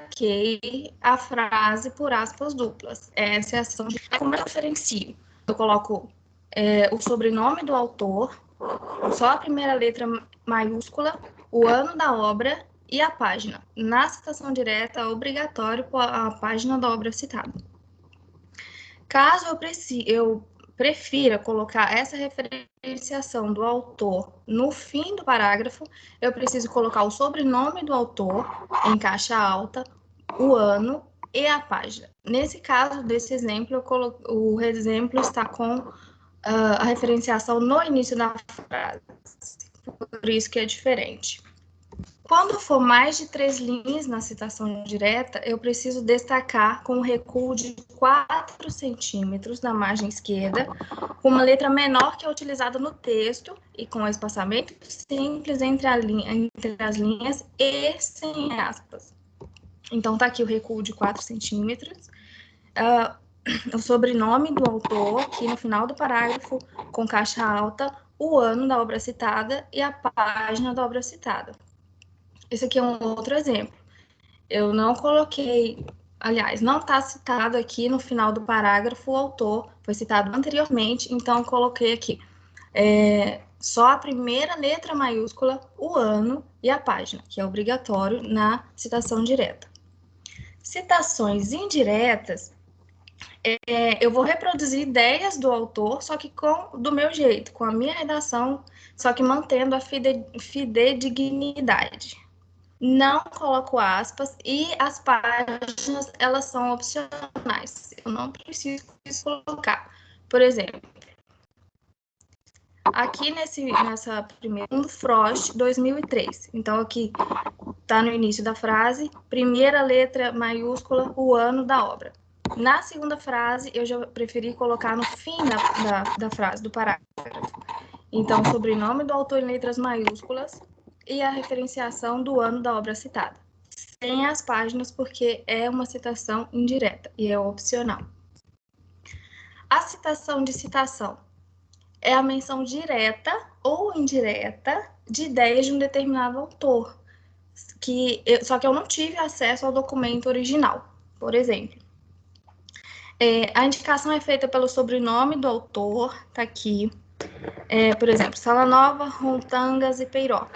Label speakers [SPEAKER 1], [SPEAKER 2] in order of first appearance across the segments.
[SPEAKER 1] destaquei a frase por aspas duplas. Essa é a ação de... Como eu diferencio? Eu coloco o sobrenome do autor, só a primeira letra maiúscula, o ano da obra e a página. Na citação direta, é obrigatório a página da obra citada. Caso eu prefira colocar essa referenciação do autor no fim do parágrafo, eu preciso colocar o sobrenome do autor em caixa alta, o ano e a página. Nesse caso, desse exemplo, o exemplo está com a referenciação no início da frase, por isso que é diferente. Quando for mais de 3 linhas na citação direta, eu preciso destacar com o recuo de 4 centímetros na margem esquerda, com uma letra menor que é utilizada no texto e com espaçamento simples entre as linhas e sem aspas. Então, tá aqui o recuo de 4 centímetros. O sobrenome do autor, aqui no final do parágrafo, com caixa alta, o ano da obra citada e a página da obra citada. Esse aqui é um outro exemplo. Eu não coloquei, aliás, não está citado aqui no final do parágrafo o autor, foi citado anteriormente, então eu coloquei aqui só a primeira letra maiúscula, o ano e a página, que é obrigatório na citação direta. Citações indiretas, eu vou reproduzir ideias do autor, só que do meu jeito, com a minha redação, só que mantendo a fidedignidade. Não coloco aspas e as páginas, elas são opcionais. Eu não preciso colocar. Por exemplo, aqui nessa primeira, Frost, 2003. Então, aqui está no início da frase, primeira letra maiúscula, o ano da obra. Na segunda frase, eu já preferi colocar no fim da frase, do parágrafo. Então, sobrenome do autor em letras maiúsculas e a referenciação do ano da obra citada. Sem as páginas, porque é uma citação indireta e é opcional. A citação de citação é a menção direta ou indireta de ideias de um determinado autor, só que eu não tive acesso ao documento original. Por exemplo, a indicação é feita pelo sobrenome do autor, tá aqui. Por exemplo, Sala Nova, Rontangas e Peiró.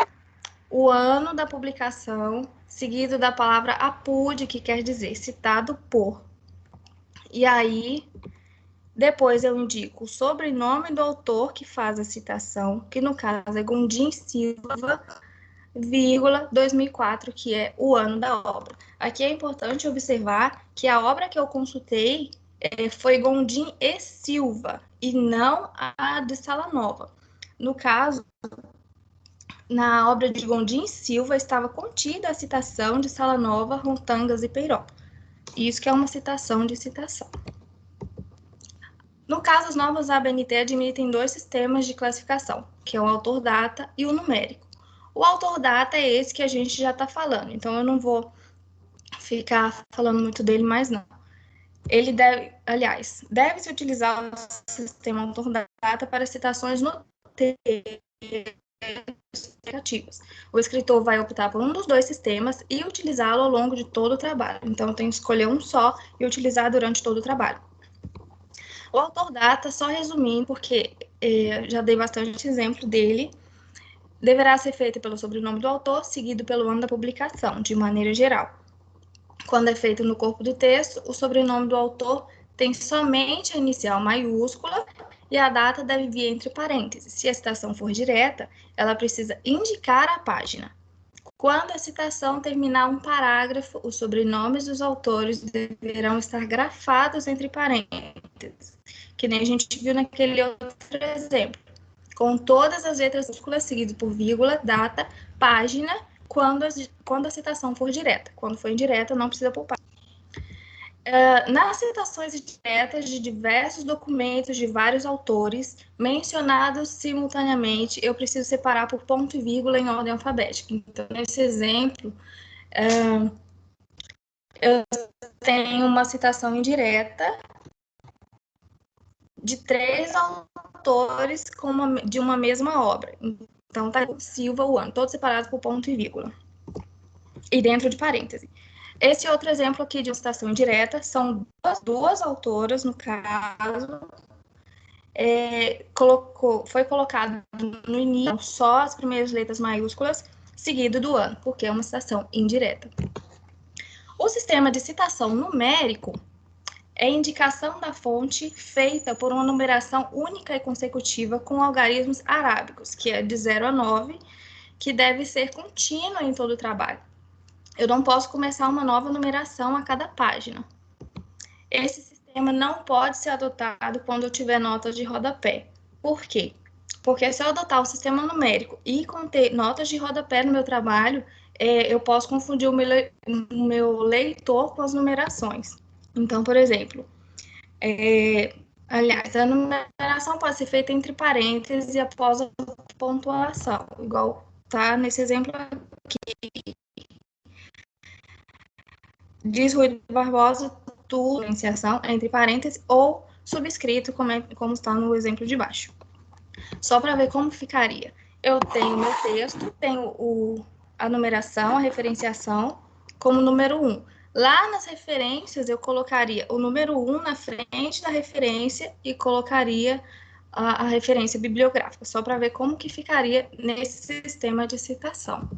[SPEAKER 1] O ano da publicação, seguido da palavra apude, que quer dizer citado por. E aí, depois eu indico o sobrenome do autor que faz a citação, que no caso é Gondim Silva, vírgula, 2004, que é o ano da obra. Aqui é importante observar que a obra que eu consultei foi Gondim e Silva, e não a de Sala Nova. No caso, na obra de Gondim e Silva estava contida a citação de Sala Nova, Rontangas e Peiró. Isso que é uma citação de citação. No caso, as novas ABNT admitem 2 sistemas de classificação, que é o autor-data e o numérico. O autor-data é esse que a gente já está falando, então eu não vou ficar falando muito dele mais não. Ele deve-se utilizar o sistema autor-data para citações no texto. O escritor vai optar por um dos 2 sistemas e utilizá-lo ao longo de todo o trabalho. Então, eu tenho que escolher um só e utilizar durante todo o trabalho. O autor-data, só resumindo, porque já dei bastante exemplo dele, deverá ser feito pelo sobrenome do autor, seguido pelo ano da publicação, de maneira geral. Quando é feito no corpo do texto, o sobrenome do autor tem somente a inicial maiúscula e a data deve vir entre parênteses. Se a citação for direta, ela precisa indicar a página. Quando a citação terminar um parágrafo, os sobrenomes dos autores deverão estar grafados entre parênteses, que nem a gente viu naquele outro exemplo, com todas as letras maiúsculas seguido por vírgula, data, página, quando a citação for direta. Quando for indireta, não precisa pôr página. Nas citações diretas de diversos documentos de vários autores, mencionados simultaneamente, eu preciso separar por ponto e vírgula em ordem alfabética. Então, nesse exemplo, eu tenho uma citação indireta de 3 autores de uma mesma obra. Então, tá Silva, o ano, todos separados por ponto e vírgula. E dentro de parêntese. Esse outro exemplo aqui de uma citação indireta são duas autoras, no caso, foi colocado no início só as primeiras letras maiúsculas, seguido do ano, porque é uma citação indireta. O sistema de citação numérico é a indicação da fonte feita por uma numeração única e consecutiva com algarismos arábicos, que é de 0 a 9, que deve ser contínua em todo o trabalho. Eu não posso começar uma nova numeração a cada página. Esse sistema não pode ser adotado quando eu tiver notas de rodapé. Por quê? Porque se eu adotar o sistema numérico e conter notas de rodapé no meu trabalho, eu posso confundir o meu leitor com as numerações. Então, por exemplo, aliás, a numeração pode ser feita entre parênteses e após a pontuação, igual tá nesse exemplo aqui. Diz Rui Barbosa, tudo, iniciação, entre parênteses ou subscrito, como está no exemplo de baixo. Só para ver como ficaria. Eu tenho meu texto, tenho a numeração, a referenciação, como número 1. Lá nas referências, eu colocaria o número 1 na frente da referência e colocaria a referência bibliográfica, só para ver como que ficaria nesse sistema de citação.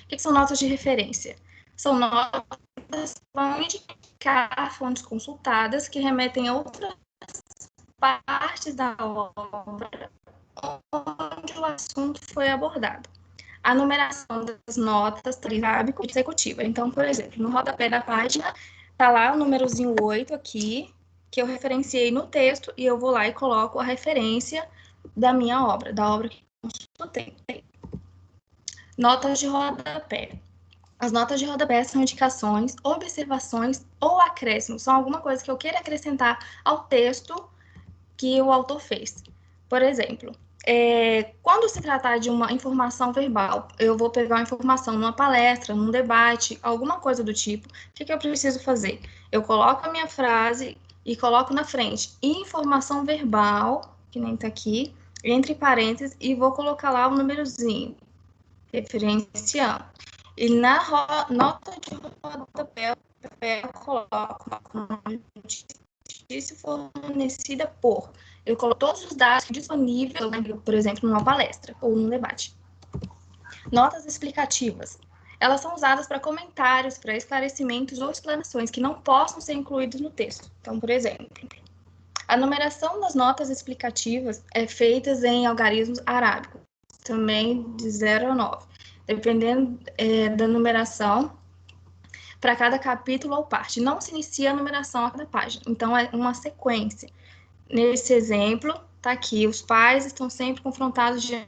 [SPEAKER 1] O que são notas de referência? São notas que vão indicar fontes consultadas que remetem a outras partes da obra onde o assunto foi abordado. A numeração das notas está consecutiva. Então, por exemplo, no rodapé da página, está lá o númerozinho 8 aqui, que eu referenciei no texto, e eu vou lá e coloco a referência da minha obra, da obra que eu consultei. Notas de rodapé. As notas de rodapé são indicações, observações ou acréscimos. São alguma coisa que eu queira acrescentar ao texto que o autor fez. Por exemplo, quando se tratar de uma informação verbal, eu vou pegar uma informação numa palestra, num debate, alguma coisa do tipo, o que eu preciso fazer? Eu coloco a minha frase e coloco na frente informação verbal, que nem tá aqui, entre parênteses, e vou colocar lá o númerozinho, referenciando. E na nota de rodapé, eu coloco notícia fornecida por. Eu coloco todos os dados disponíveis, por exemplo, numa palestra ou num debate. Notas explicativas. Elas são usadas para comentários, para esclarecimentos ou explanações que não possam ser incluídos no texto. Então, por exemplo, a numeração das notas explicativas é feita em algarismos arábicos, também de 0 a 9, dependendo da numeração para cada capítulo ou parte. Não se inicia a numeração a cada página, então é uma sequência. Nesse exemplo, está aqui, os pais estão sempre confrontados diante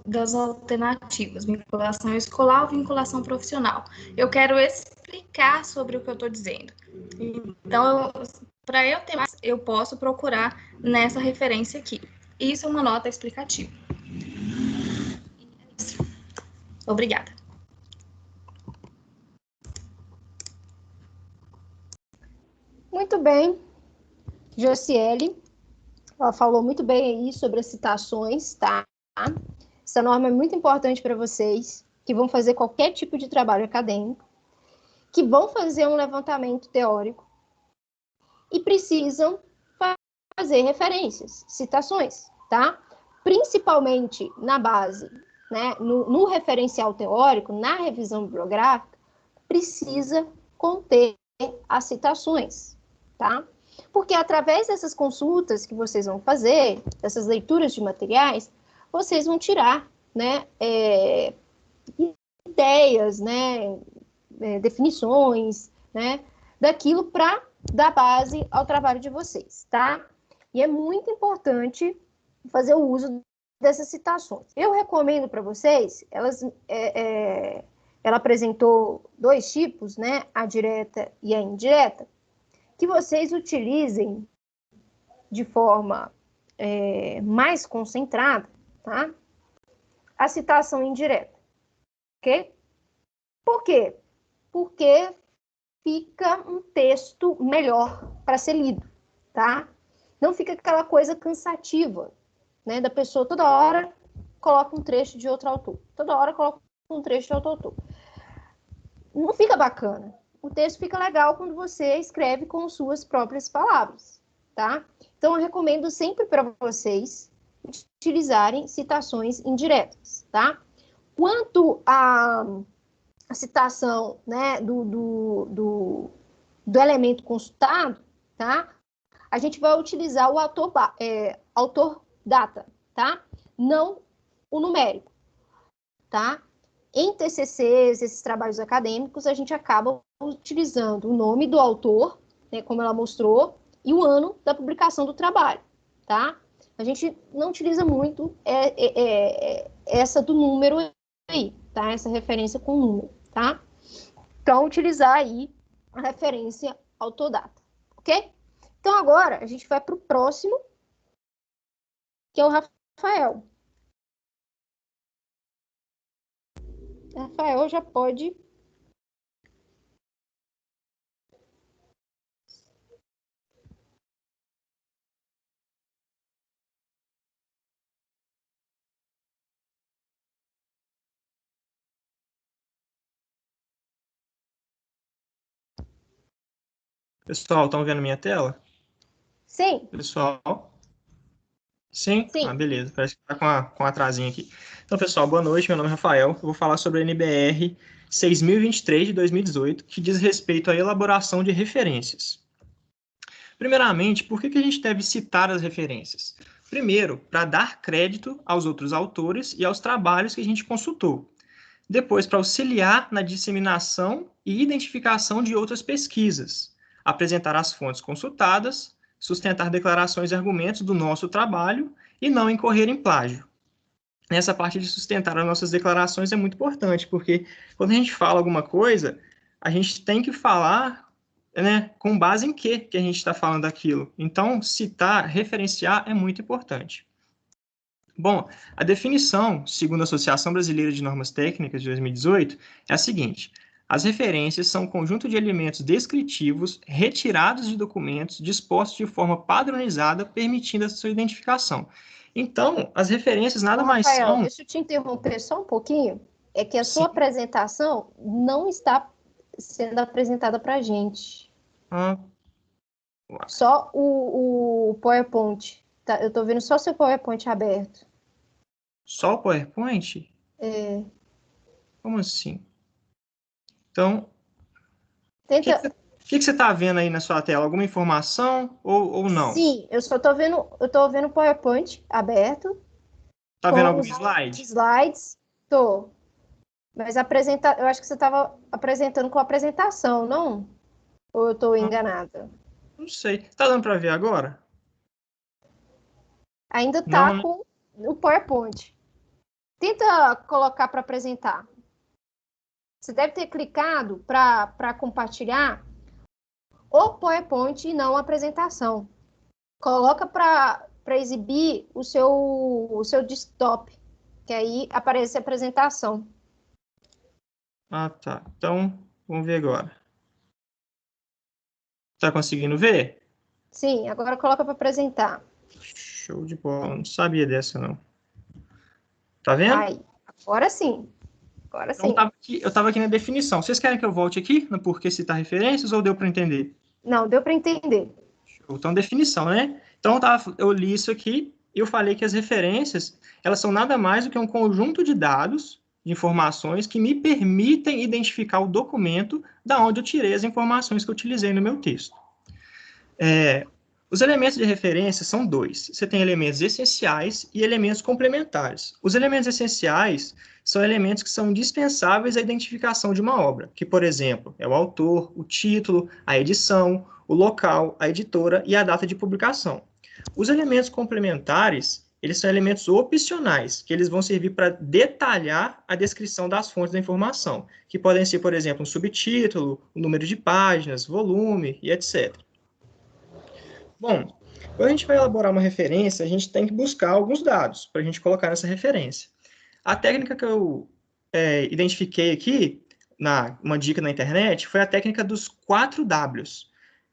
[SPEAKER 1] das alternativas, vinculação escolar ou vinculação profissional. Eu quero explicar sobre o que eu estou dizendo. Então, para eu ter mais, eu posso procurar nessa referência aqui. Isso é uma nota explicativa. Obrigada.
[SPEAKER 2] Muito bem, Josiele, ela falou muito bem aí sobre as citações, tá? Essa norma é muito importante para vocês, que vão fazer qualquer tipo de trabalho acadêmico, que vão fazer um levantamento teórico e precisam fazer referências, citações, tá? Principalmente na base, né? No referencial teórico, na revisão bibliográfica, precisa conter as citações, tá? Porque através dessas consultas que vocês vão fazer, dessas leituras de materiais, vocês vão tirar, né, ideias, né, definições, né, daquilo para dar base ao trabalho de vocês, tá? E é muito importante fazer o uso dessas citações. Eu recomendo para vocês, ela apresentou dois tipos, né, a direta e a indireta, que vocês utilizem de forma mais concentrada, tá? A citação indireta, ok? Por quê? Porque fica um texto melhor para ser lido, tá? Não fica aquela coisa cansativa, né? Da pessoa toda hora coloca um trecho de outro autor, toda hora coloca um trecho de outro autor. não fica bacana. O texto fica legal quando você escreve com suas próprias palavras, tá? Então, eu recomendo sempre para vocês utilizarem citações indiretas, tá? Quanto à citação, né, do elemento consultado, tá? A gente vai utilizar o autor data, tá? Não o numérico, tá? Em TCCs, esses trabalhos acadêmicos, a gente acaba utilizando o nome do autor, né, como ela mostrou, e o ano da publicação do trabalho, tá? A gente não utiliza muito essa do número aí, tá? Essa referência com número, tá? Então, utilizar aí a referência autodata, ok? Então, agora, a gente vai para o próximo, que é o Rafael. Rafael já pode...
[SPEAKER 3] Pessoal, estão vendo minha tela?
[SPEAKER 2] Sim.
[SPEAKER 3] Pessoal? Sim?
[SPEAKER 2] Sim.
[SPEAKER 3] Ah, beleza. Parece que está com um atrasinho aqui. Então, pessoal, boa noite. Meu nome é Rafael. Eu vou falar sobre a NBR 6023 de 2018, que diz respeito à elaboração de referências. Primeiramente, por que a gente deve citar as referências? Primeiro, para dar crédito aos outros autores e aos trabalhos que a gente consultou. Depois, para auxiliar na disseminação e identificação de outras pesquisas. Apresentar as fontes consultadas, sustentar declarações e argumentos do nosso trabalho e não incorrer em plágio. Essa parte de sustentar as nossas declarações é muito importante, porque quando a gente fala alguma coisa, a gente tem que falar, né, com base em que a gente está falando aquilo. Então, citar, referenciar é muito importante. Bom, a definição, segundo a Associação Brasileira de Normas Técnicas de 2018, é a seguinte: as referências são um conjunto de elementos descritivos retirados de documentos dispostos de forma padronizada, permitindo a sua identificação. Então, as referências nada mais são...
[SPEAKER 2] Deixa eu te interromper só um pouquinho. É que a sua apresentação não está sendo apresentada para a gente. Só o PowerPoint. Tá, eu estou vendo só seu PowerPoint aberto.
[SPEAKER 3] Só o PowerPoint?
[SPEAKER 2] É.
[SPEAKER 3] Como assim? Então,
[SPEAKER 2] Tenta...
[SPEAKER 3] o que você está vendo aí na sua tela? Alguma informação ou não?
[SPEAKER 2] Sim, eu só estou vendo o PowerPoint aberto.
[SPEAKER 3] Está vendo algum slide?
[SPEAKER 2] Slides, tô. Mas eu acho que você estava apresentando com a apresentação, não? Ou eu estou enganada?
[SPEAKER 3] Não sei. Está dando para ver agora?
[SPEAKER 2] Ainda está com o PowerPoint. Tenta colocar para apresentar. Você deve ter clicado para compartilhar o PowerPoint e não a apresentação. Coloca para exibir o seu desktop, que aí aparece a apresentação.
[SPEAKER 3] Ah, tá. Então, vamos ver agora. Tá conseguindo ver?
[SPEAKER 2] Sim, agora coloca para apresentar.
[SPEAKER 3] Show de bola. Não sabia dessa, não. Tá vendo?
[SPEAKER 2] Aí, agora sim. Agora sim.
[SPEAKER 3] Então, eu estava aqui na definição. Vocês querem que eu volte aqui no porquê citar referências ou deu para entender?
[SPEAKER 2] Não, deu para entender.
[SPEAKER 3] Show. Então, definição, né? Então, eu li isso aqui e eu falei que as referências, elas são nada mais do que um conjunto de dados, de informações que me permitem identificar o documento da onde eu tirei as informações que eu utilizei no meu texto. Os elementos de referência são dois. Você tem elementos essenciais e elementos complementares. Os elementos essenciais são elementos que são indispensáveis à identificação de uma obra, que, por exemplo, é o autor, o título, a edição, o local, a editora e a data de publicação. Os elementos complementares, eles são elementos opcionais, que eles vão servir para detalhar a descrição das fontes da informação, que podem ser, por exemplo, um subtítulo, o número de páginas, volume e etc. Bom, quando a gente vai elaborar uma referência, a gente tem que buscar alguns dados para a gente colocar nessa referência. A técnica que eu identifiquei aqui, uma dica na internet, foi a técnica dos 4 Ws.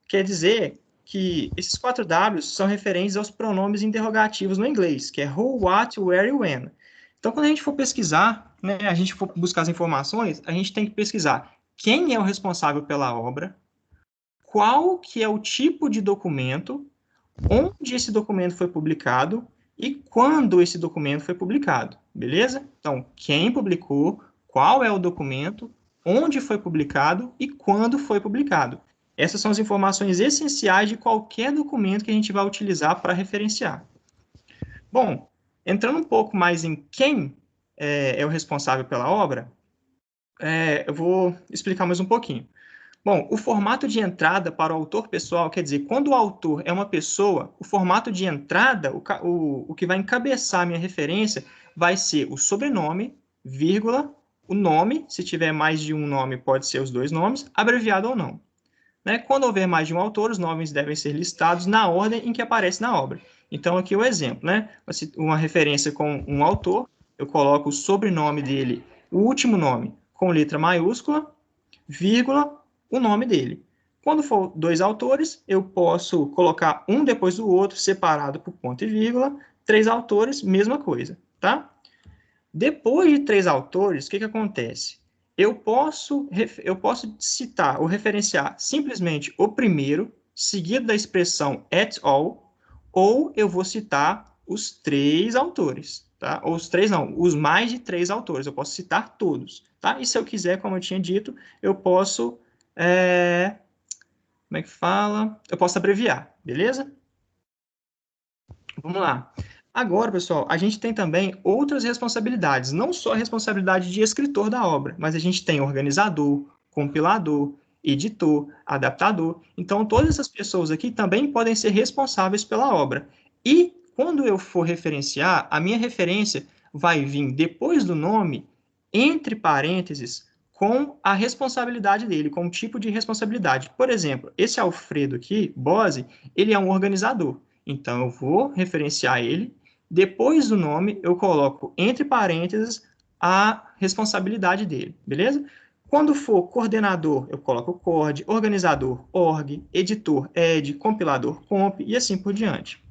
[SPEAKER 3] Quer dizer que esses 4 Ws são referentes aos pronomes interrogativos no inglês, que é who, what, where e when. Então, quando a gente for pesquisar, né, a gente for buscar as informações, a gente tem que pesquisar quem é o responsável pela obra, qual que é o tipo de documento, onde esse documento foi publicado e quando esse documento foi publicado, beleza? Então, quem publicou, qual é o documento, onde foi publicado e quando foi publicado. Essas são as informações essenciais de qualquer documento que a gente vai utilizar para referenciar. Bom, entrando um pouco mais em quem é o responsável pela obra, eu vou explicar mais um pouquinho. Bom, o formato de entrada para o autor pessoal, quer dizer, quando o autor é uma pessoa, o formato de entrada, o que vai encabeçar a minha referência, vai ser o sobrenome, vírgula, o nome, se tiver mais de um nome, pode ser os dois nomes, abreviado ou não. Né? Quando houver mais de um autor, os nomes devem ser listados na ordem em que aparece na obra. Então, aqui o exemplo, né? Uma referência com um autor, eu coloco o sobrenome dele, o último nome, com letra maiúscula, vírgula, o nome dele. Quando for dois autores, eu posso colocar um depois do outro, separado por ponto e vírgula. 3 autores, mesma coisa, tá? Depois de 3 autores, o que acontece? Eu posso citar ou referenciar simplesmente o primeiro, seguido da expressão at all, ou eu vou citar os 3 autores, tá? Ou os 3 não, os mais de 3 autores, eu posso citar todos, tá? E se eu quiser, como eu tinha dito, eu posso, como é que fala? Eu posso abreviar, beleza? Vamos lá. Agora, pessoal, a gente tem também outras responsabilidades, não só a responsabilidade de escritor da obra, mas a gente tem organizador, compilador, editor, adaptador. Então, todas essas pessoas aqui também podem ser responsáveis pela obra. E, quando eu for referenciar, a minha referência vai vir depois do nome, entre parênteses, com a responsabilidade dele, com o tipo de responsabilidade. Por exemplo, esse Alfredo aqui, Bose, ele é um organizador. Então, eu vou referenciar ele. Depois do nome, eu coloco entre parênteses a responsabilidade dele, beleza? Quando for coordenador, eu coloco coord, organizador, org, editor, ed, compilador, comp e assim por diante.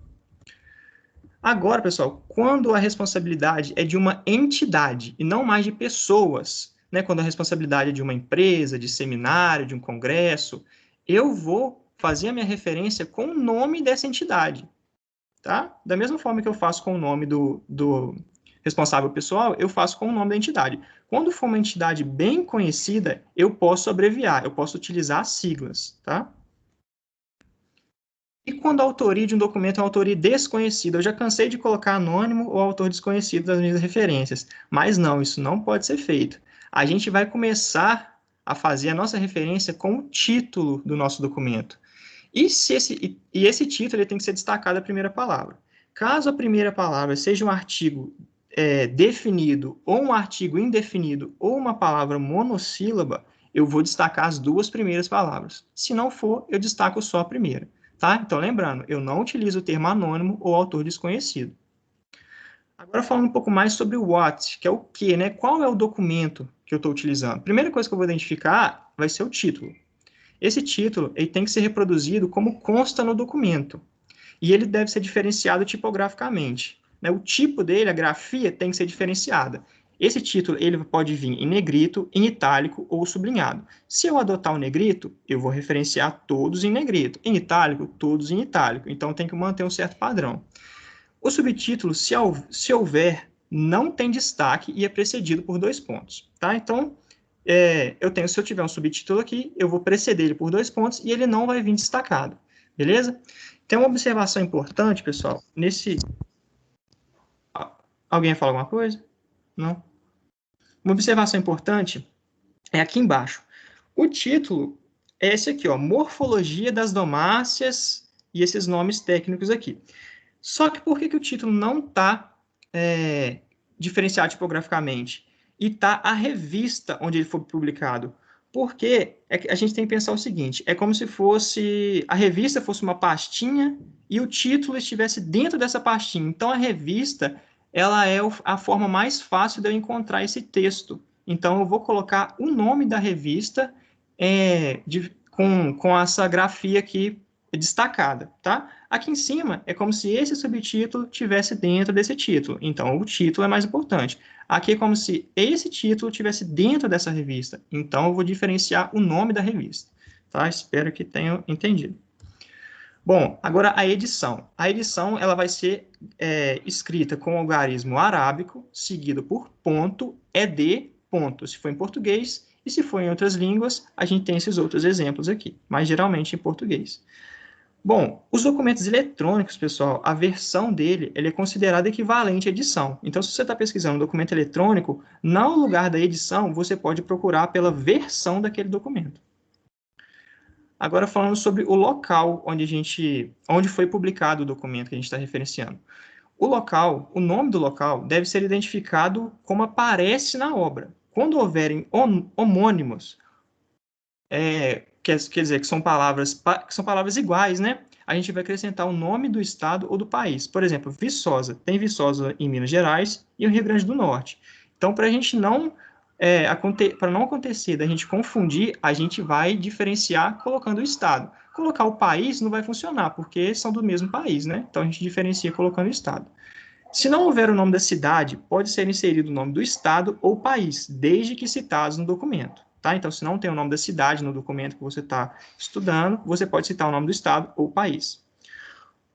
[SPEAKER 3] Agora, pessoal, quando a responsabilidade é de uma entidade e não mais de pessoas, né? Quando a responsabilidade é de uma empresa, de seminário, de um congresso, eu vou fazer a minha referência com o nome dessa entidade. Tá? Da mesma forma que eu faço com o nome do responsável pessoal, eu faço com o nome da entidade. Quando for uma entidade bem conhecida, eu posso abreviar, eu posso utilizar siglas, tá? E quando a autoria de um documento é uma autoria desconhecida, eu já cansei de colocar anônimo ou autor desconhecido das minhas referências, mas não, isso não pode ser feito. A gente vai começar a fazer a nossa referência com o título do nosso documento. E esse título ele tem que ser destacado a primeira palavra. Caso a primeira palavra seja um artigo definido, ou um artigo indefinido, ou uma palavra monossílaba, eu vou destacar as 2 primeiras palavras. Se não for, eu destaco só a primeira. Tá? Então, lembrando, eu não utilizo o termo anônimo ou autor desconhecido. Agora, falando um pouco mais sobre o what, que é o quê, né? Qual é o documento que eu estou utilizando? A primeira coisa que eu vou identificar vai ser o título. Esse título ele tem que ser reproduzido como consta no documento. E ele deve ser diferenciado tipograficamente. Né? O tipo dele, a grafia, tem que ser diferenciada. Esse título ele pode vir em negrito, em itálico ou sublinhado. Se eu adotar o negrito, eu vou referenciar todos em negrito. Em itálico, todos em itálico. Então, tem que manter um certo padrão. O subtítulo, se houver, não tem destaque e é precedido por 2 pontos. Tá? Então, se eu tiver um subtítulo aqui, eu vou preceder ele por 2 pontos e ele não vai vir destacado. Beleza? Tem uma observação importante, pessoal, Alguém ia falar alguma coisa? Não? Uma observação importante é aqui embaixo. O título é esse aqui, ó, Morfologia das Domáceas e esses nomes técnicos aqui. Só que por que o título não está diferenciado tipograficamente? E está a revista onde ele foi publicado? Porque a gente tem que pensar o seguinte, é como se a revista fosse uma pastinha e o título estivesse dentro dessa pastinha. Então, a revista, ela é a forma mais fácil de eu encontrar esse texto. Então, eu vou colocar o nome da revista com essa grafia aqui destacada, tá? Aqui em cima é como se esse subtítulo tivesse dentro desse título. Então, o título é mais importante. Aqui é como se esse título tivesse dentro dessa revista. Então, eu vou diferenciar o nome da revista, tá? Espero que tenham entendido. Bom, agora a edição. A edição ela vai ser escrita com o algarismo arábico, seguido por ponto, ED, ponto, se for em português, e se for em outras línguas, a gente tem esses outros exemplos aqui, mas geralmente em português. Bom, os documentos eletrônicos, pessoal, a versão dele ele é considerada equivalente à edição. Então, se você está pesquisando um documento eletrônico, no lugar da edição, você pode procurar pela versão daquele documento. Agora, falando sobre o local onde foi publicado o documento que a gente está referenciando. O local, o nome do local, deve ser identificado como aparece na obra. Quando houverem homônimos, quer dizer que são palavras iguais, né? A gente vai acrescentar o nome do estado ou do país. Por exemplo, Viçosa. Tem Viçosa em Minas Gerais e no Rio Grande do Norte. Então, para a gente para não acontecer da gente confundir, a gente vai diferenciar colocando o estado. Colocar o país não vai funcionar, porque são do mesmo país, né? Então, a gente diferencia colocando o estado. Se não houver o nome da cidade, pode ser inserido o nome do estado ou país, desde que citados no documento. Tá? Então, se não tem o nome da cidade no documento que você está estudando, você pode citar o nome do estado ou país.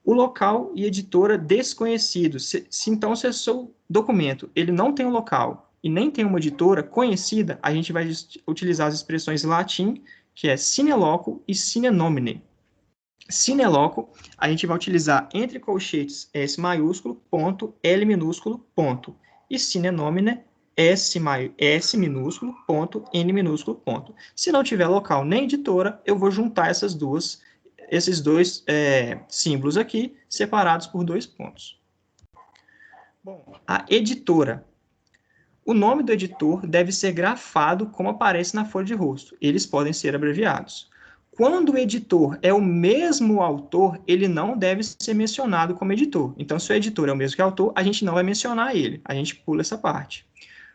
[SPEAKER 3] O local e editora desconhecidos. Então, se o seu documento ele não tem um local e nem tem uma editora conhecida, a gente vai utilizar as expressões em latim, que é sine loco e sine nomine. Sine loco, a gente vai utilizar entre colchetes S maiúsculo, ponto, L minúsculo, ponto. E sine nomine, S minúsculo, ponto, N minúsculo, ponto. Se não tiver local nem editora, eu vou juntar esses dois símbolos aqui, separados por 2 pontos. Bom, a editora. O nome do editor deve ser grafado como aparece na folha de rosto. Eles podem ser abreviados. Quando o editor é o mesmo autor, ele não deve ser mencionado como editor. Então, se o editor é o mesmo que o autor, a gente não vai mencionar ele. A gente pula essa parte.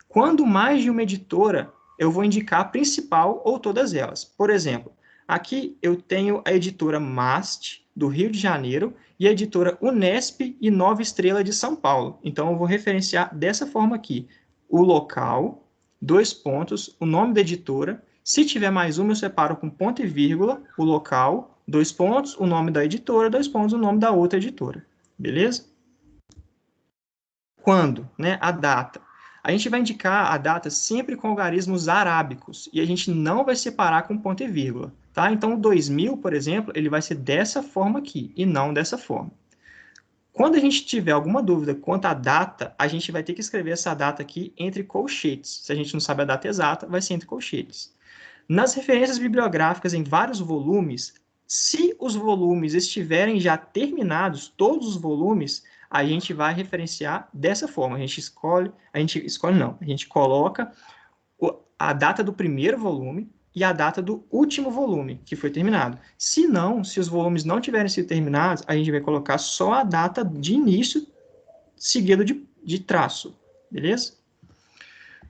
[SPEAKER 3] Quando mais de uma editora, eu vou indicar a principal ou todas elas. Por exemplo, aqui eu tenho a editora MAST, do Rio de Janeiro, e a editora Unesp e Nova Estrela de São Paulo. Então, eu vou referenciar dessa forma aqui. O local, 2 pontos, o nome da editora. Se tiver mais uma, eu separo com ponto e vírgula, o local, 2 pontos, o nome da editora, 2 pontos, o nome da outra editora. Beleza? Quando, né? A data. A gente vai indicar a data sempre com algarismos arábicos, e a gente não vai separar com ponto e vírgula, tá? Então, o 2000, por exemplo, ele vai ser dessa forma aqui, e não dessa forma. Quando a gente tiver alguma dúvida quanto à data, a gente vai ter que escrever essa data aqui entre colchetes. Se a gente não sabe a data exata, vai ser entre colchetes. Nas referências bibliográficas em vários volumes, se os volumes estiverem já terminados, todos os volumes, a gente vai referenciar dessa forma. A gente coloca a data do primeiro volume e a data do último volume, que foi terminado. Se não, se os volumes não tiverem sido terminados, a gente vai colocar só a data de início, seguido de traço, beleza?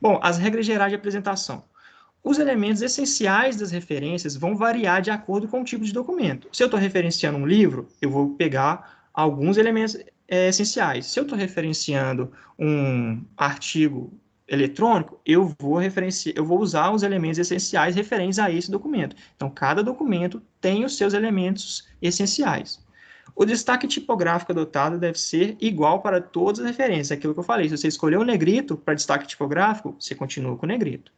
[SPEAKER 3] Bom, as regras gerais de apresentação. Os elementos essenciais das referências vão variar de acordo com o tipo de documento. Se eu estou referenciando um livro, eu vou pegar alguns elementos essenciais. Se eu estou referenciando um artigo eletrônico, eu vou usar os elementos essenciais referentes a esse documento. Então, cada documento tem os seus elementos essenciais. O destaque tipográfico adotado deve ser igual para todas as referências. Aquilo que eu falei, se você escolher o negrito para destaque tipográfico, você continua com o negrito.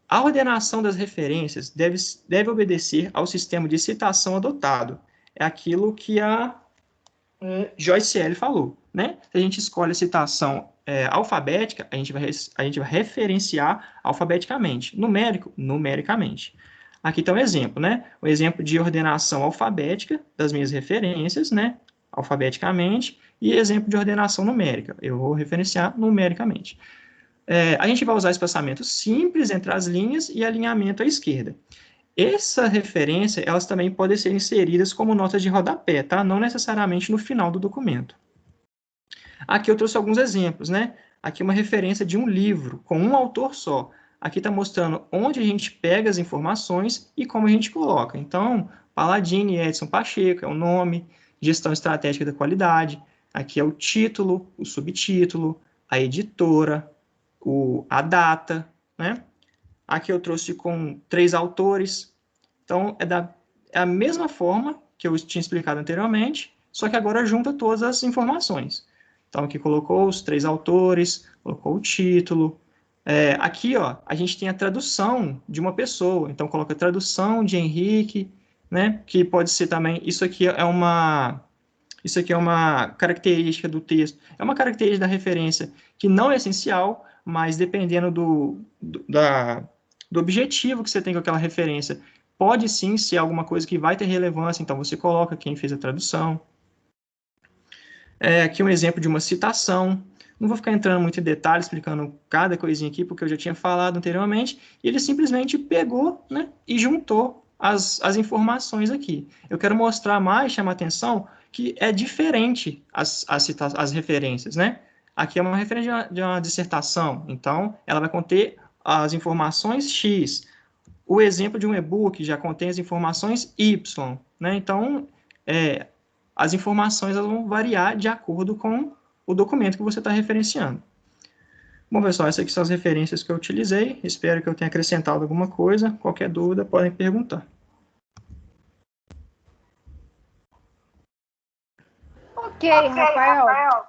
[SPEAKER 3] A ordenação das referências deve obedecer ao sistema de citação adotado. É aquilo que a Joyce L. falou, né? Se a gente escolhe a citação alfabética, a gente vai referenciar alfabeticamente. Numérico, numericamente. Aqui está um exemplo, né? O exemplo de ordenação alfabética das minhas referências, né? Alfabeticamente, e exemplo de ordenação numérica. Eu vou referenciar numericamente. A gente vai usar espaçamento simples entre as linhas e alinhamento à esquerda. Essa referência, elas também podem ser inseridas como notas de rodapé, tá? Não necessariamente no final do documento. Aqui eu trouxe alguns exemplos, né? Aqui uma referência de um livro com um autor só. Aqui está mostrando onde a gente pega as informações e como a gente coloca. Então, Palladini Edson Pacheco é o nome, gestão estratégica da qualidade. Aqui é o título, o subtítulo, a editora, a data, né? Aqui eu trouxe com 3 autores. Então, é a mesma forma que eu tinha explicado anteriormente, só que agora junta todas as informações. Então, aqui colocou os 3 autores, colocou o título. Aqui, ó, a gente tem a tradução de uma pessoa. Então, coloca a tradução de Henrique, né? Que pode ser também... Isso aqui é uma característica do texto. É uma característica da referência que não é essencial, mas dependendo do objetivo que você tem com aquela referência, pode sim ser alguma coisa que vai ter relevância, então você coloca quem fez a tradução. Aqui um exemplo de uma citação. Não vou ficar entrando muito em detalhe, explicando cada coisinha aqui, porque eu já tinha falado anteriormente, e ele simplesmente pegou, né, e juntou as informações aqui. Eu quero mostrar mais, chamar a atenção, que é diferente as referências, né? Aqui é uma referência de uma dissertação, então ela vai conter as informações X. O exemplo de um e-book já contém as informações Y, né? Então, as informações elas vão variar de acordo com o documento que você está referenciando. Bom, pessoal, essas aqui são as referências que eu utilizei. Espero que eu tenha acrescentado alguma coisa. Qualquer dúvida, podem perguntar.
[SPEAKER 2] Ok, Rafael.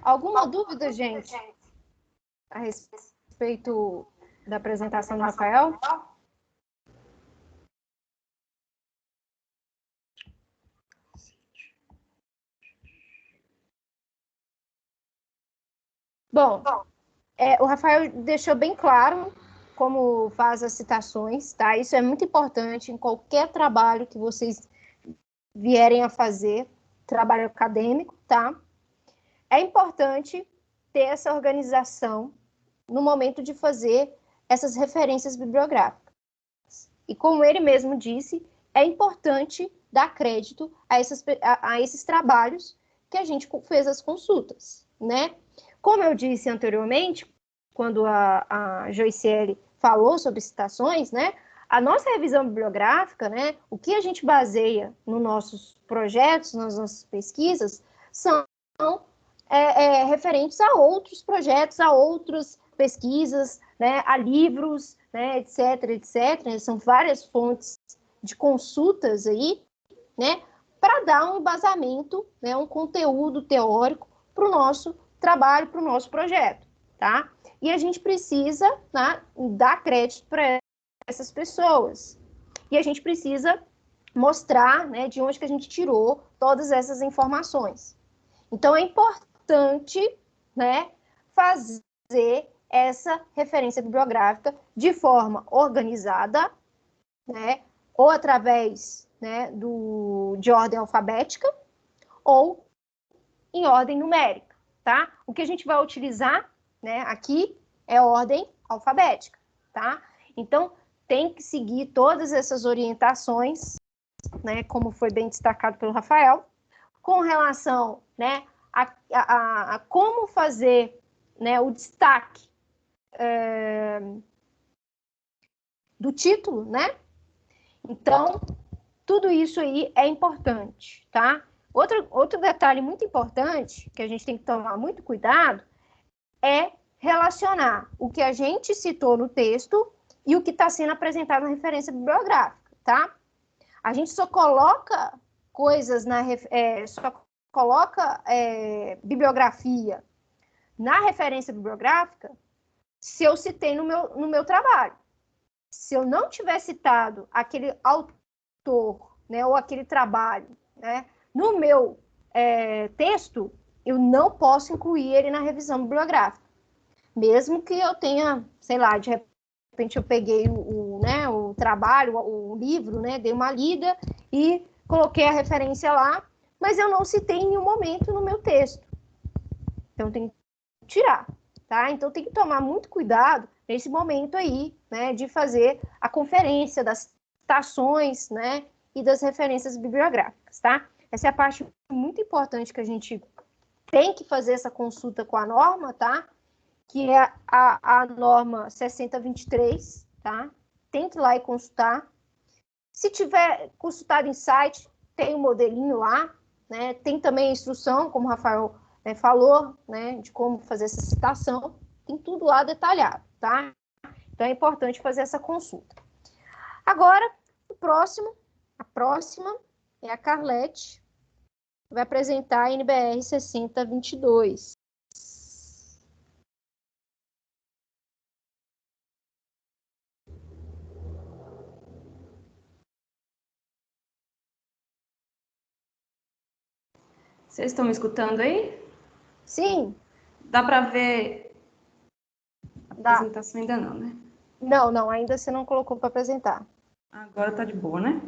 [SPEAKER 2] Alguma dúvida, gente, a respeito da apresentação do Rafael? Bom, o Rafael deixou bem claro como faz as citações, tá? Isso é muito importante em qualquer trabalho que vocês vierem a fazer, trabalho acadêmico, tá? É importante ter essa organização no momento de fazer essas referências bibliográficas. E como ele mesmo disse, é importante dar crédito a esses trabalhos que a gente fez as consultas, né? Como eu disse anteriormente, quando a Joiciele falou sobre citações, né? A nossa revisão bibliográfica, né? O que a gente baseia nos nossos projetos, nas nossas pesquisas, são referentes a outros projetos, a outras pesquisas, né? A livros, né? etc. São várias fontes de consultas aí, né? Para dar um embasamento, né? Um conteúdo teórico para o nosso trabalho, para o nosso projeto, tá? E a gente precisa, né, dar crédito para essas pessoas. E a gente precisa mostrar, né, de onde que a gente tirou todas essas informações. Então, é importante, né, fazer essa referência bibliográfica de forma organizada, né, ou através, né, de ordem alfabética, ou em ordem numérica, tá? O que a gente vai utilizar, né, aqui é ordem alfabética, tá? Então, tem que seguir todas essas orientações, né, como foi bem destacado pelo Rafael, com relação, né, a como fazer, né, o destaque do título, né? Então, tudo isso aí é importante, tá? Outro detalhe muito importante, que a gente tem que tomar muito cuidado, é relacionar o que a gente citou no texto e o que está sendo apresentado na referência bibliográfica, tá? A gente só coloca coisas bibliografia na referência bibliográfica se eu citei no meu trabalho. Se eu não tiver citado aquele autor, né, ou aquele trabalho, né, no meu texto, eu não posso incluir ele na revisão bibliográfica. Mesmo que eu tenha, sei lá, de repente eu peguei o trabalho, o livro, né, dei uma lida e coloquei a referência lá, mas eu não citei em nenhum momento no meu texto. Então, tem que tirar, tá? Então, tem que tomar muito cuidado nesse momento aí, né, de fazer a conferência das citações, né, e das referências bibliográficas, tá? Essa é a parte muito importante que a gente tem que fazer essa consulta com a norma, tá? que é a norma 6023, tá? Tente lá e consultar. Se tiver consultado em site, tem um modelinho lá, né? Tem também a instrução, como o Rafael falou, né? De como fazer essa citação. Tem tudo lá detalhado, tá? Então é importante fazer essa consulta. Agora, a próxima é a Carlete, que vai apresentar a NBR 6022.
[SPEAKER 4] Vocês estão me escutando aí?
[SPEAKER 2] Sim.
[SPEAKER 4] Dá para ver a apresentação? Ainda não, né?
[SPEAKER 2] Não, ainda você não colocou para apresentar.
[SPEAKER 4] Agora tá de boa, né?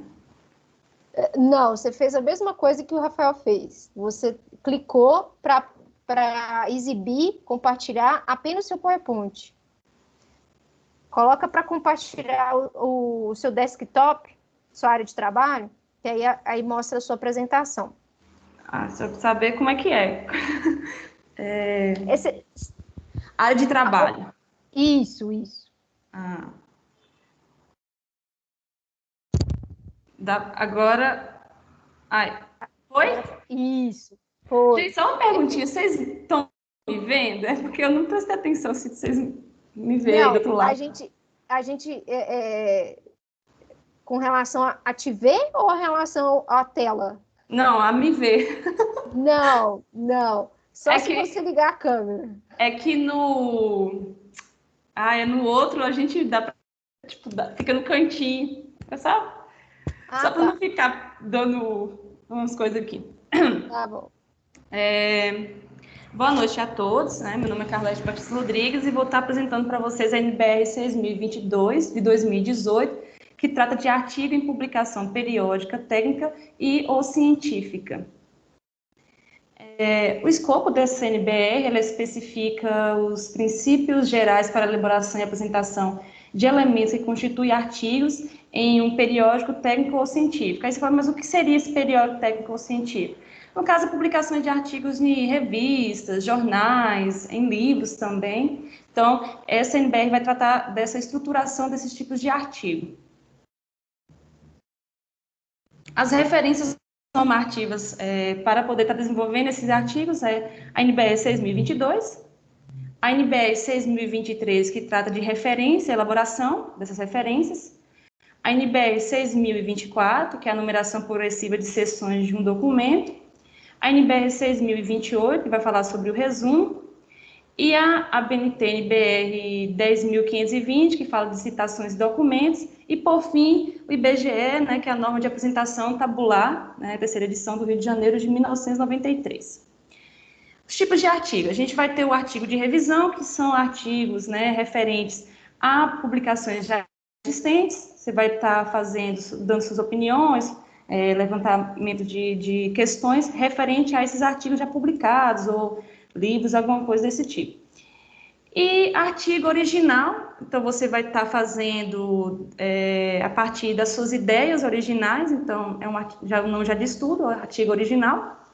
[SPEAKER 2] Não, você fez a mesma coisa que o Rafael fez. Você clicou para exibir, compartilhar apenas o seu PowerPoint. Coloca para compartilhar o seu desktop, sua área de trabalho, que aí mostra a sua apresentação.
[SPEAKER 4] Só para saber como é que é. Área de trabalho.
[SPEAKER 2] Isso.
[SPEAKER 4] Agora... Foi?
[SPEAKER 2] Isso, foi.
[SPEAKER 4] Gente, só uma perguntinha. Vocês estão me vendo? É porque eu não prestei atenção se vocês me veem do outro lado.
[SPEAKER 2] A gente com relação a te ver ou a relação à tela?
[SPEAKER 4] Não, a me ver.
[SPEAKER 2] Não. Só se você ligar a câmera.
[SPEAKER 4] É que no outro a gente dá pra, fica no cantinho, sabe? Só para não ficar dando umas coisas aqui.
[SPEAKER 2] Tá bom.
[SPEAKER 4] Boa noite a todos, né? Meu nome é Carlete Batista Rodrigues e vou estar apresentando para vocês a NBR 6022 de 2018, que trata de artigo em publicação periódica, técnica e ou científica. O escopo dessa NBR, ela especifica os princípios gerais para a elaboração e apresentação de elementos que constituem artigos em um periódico técnico ou científico. Aí você fala, mas o que seria esse periódico técnico ou científico? No caso, a publicação de artigos em revistas, jornais, em livros também. Então, essa NBR vai tratar dessa estruturação desses tipos de artigo. As referências normativas para poder estar desenvolvendo esses artigos é a NBR 6022, a NBR 6023, que trata de referência e elaboração dessas referências, a NBR 6024, que é a numeração progressiva de seções de um documento, a NBR 6028, que vai falar sobre o resumo, e a BNT NBR 10.520, que fala de citações de documentos, e, por fim, o IBGE, né, que é a norma de apresentação tabular, né, terceira edição do Rio de Janeiro de 1993. Os tipos de artigo. A gente vai ter o artigo de revisão, que são artigos, né, referentes a publicações já existentes. Você vai estar dando suas opiniões, levantamento de questões referente a esses artigos já publicados, ou livros, alguma coisa desse tipo. E artigo original, então você vai estar fazendo a partir das suas ideias originais, então já de estudo, artigo original.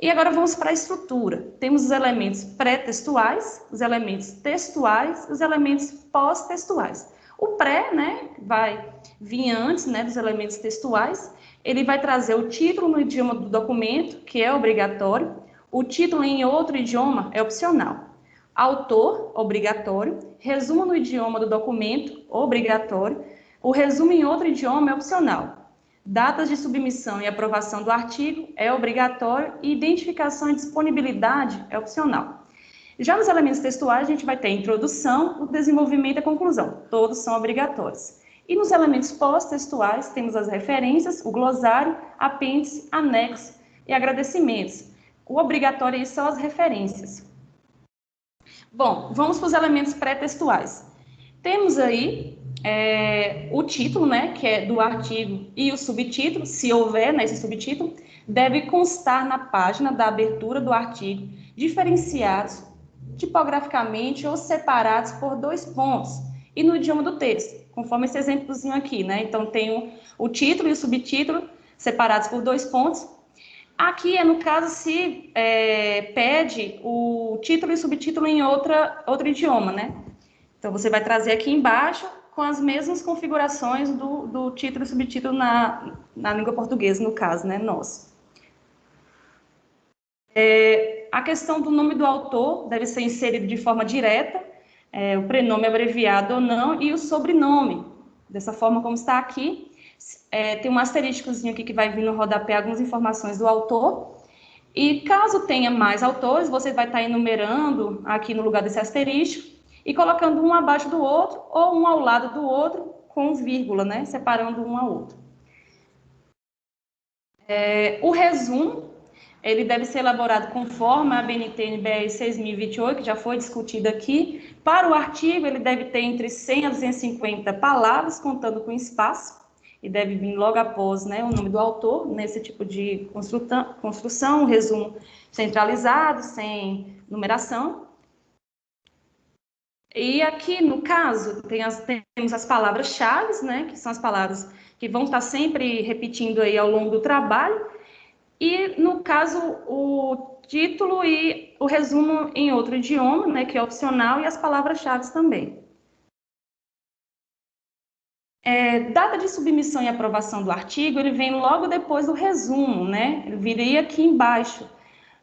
[SPEAKER 4] E agora vamos para a estrutura. Temos os elementos pré-textuais, os elementos textuais, os elementos pós-textuais. O pré, né, vai vir antes, né, dos elementos textuais. Ele vai trazer o título no idioma do documento, que é obrigatório. O título em outro idioma é opcional. Autor, obrigatório. Resumo no idioma do documento, obrigatório. O resumo em outro idioma é opcional. Datas de submissão e aprovação do artigo é obrigatório e identificação e disponibilidade é opcional. Já nos elementos textuais, a gente vai ter a introdução, o desenvolvimento e a conclusão. Todos são obrigatórios. E nos elementos pós-textuais, temos as referências, o glossário, apêndice, anexo e agradecimentos. O obrigatório aí são as referências. Bom, vamos para os elementos pré-textuais. Temos aí o título, né, que é do artigo, e o subtítulo, se houver, né, esse subtítulo, deve constar na página da abertura do artigo, diferenciados tipograficamente ou separados por 2 pontos, e no idioma do texto, conforme esse exemplozinho aqui, né? Então, tem o título e o subtítulo separados por 2 pontos. Aqui é no caso se pede o título e subtítulo em outro idioma, né? Então, você vai trazer aqui embaixo com as mesmas configurações do título e subtítulo na língua portuguesa, no caso, né, nosso. A questão do nome do autor deve ser inserido de forma direta, o prenome abreviado ou não, e o sobrenome, dessa forma como está aqui. Tem um asterísticozinho aqui que vai vir no rodapé algumas informações do autor. E caso tenha mais autores, você vai estar enumerando aqui no lugar desse asterístico e colocando um abaixo do outro ou um ao lado do outro com vírgula, né? Separando um ao outro. O resumo, ele deve ser elaborado conforme a BNT-NBR 6028, que já foi discutida aqui. Para o artigo, ele deve ter entre 100 a 250 palavras, contando com espaço, e deve vir logo após, né, o nome do autor, nesse tipo de construção, um resumo centralizado, sem numeração. E aqui, no caso, temos as palavras-chave, né, que são as palavras que vão estar sempre repetindo aí ao longo do trabalho, e, no caso, o título e o resumo em outro idioma, né, que é opcional, e as palavras-chave também. Data de submissão e aprovação do artigo, ele vem logo depois do resumo, né? Ele viria aqui embaixo.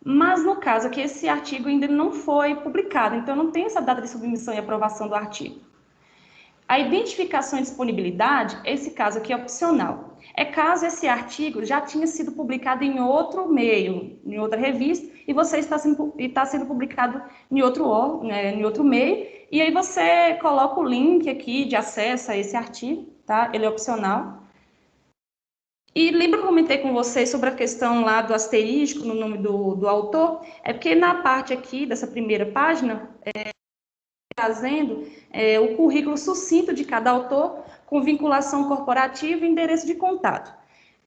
[SPEAKER 4] Mas, no caso aqui, esse artigo ainda não foi publicado, então não tem essa data de submissão e aprovação do artigo. A identificação e disponibilidade, esse caso aqui é opcional. É caso esse artigo já tinha sido publicado em outro meio, em outra revista, e você está sendo publicado em outro meio, e aí você coloca o link aqui de acesso a esse artigo, tá? Ele é opcional. E lembra que eu comentei com vocês sobre a questão lá do asterisco no nome do autor? É porque na parte aqui dessa primeira página, trazendo o currículo sucinto de cada autor, com vinculação corporativa e endereço de contato.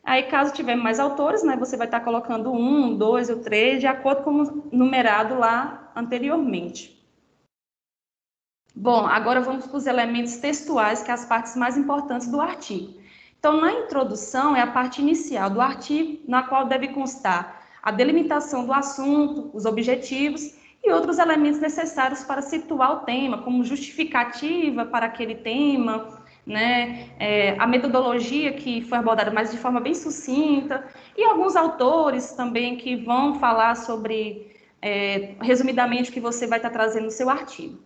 [SPEAKER 4] Aí, caso tiver mais autores, né, você vai estar colocando 1, 2 ou 3, de acordo com o numerado lá anteriormente. Bom, agora vamos para os elementos textuais, que são as partes mais importantes do artigo. Então, na introdução, é a parte inicial do artigo, na qual deve constar a delimitação do assunto, os objetivos e outros elementos necessários para situar o tema, como justificativa para aquele tema, né? A metodologia que foi abordada, mas de forma bem sucinta, e alguns autores também que vão falar sobre, resumidamente, o que você vai estar trazendo no seu artigo.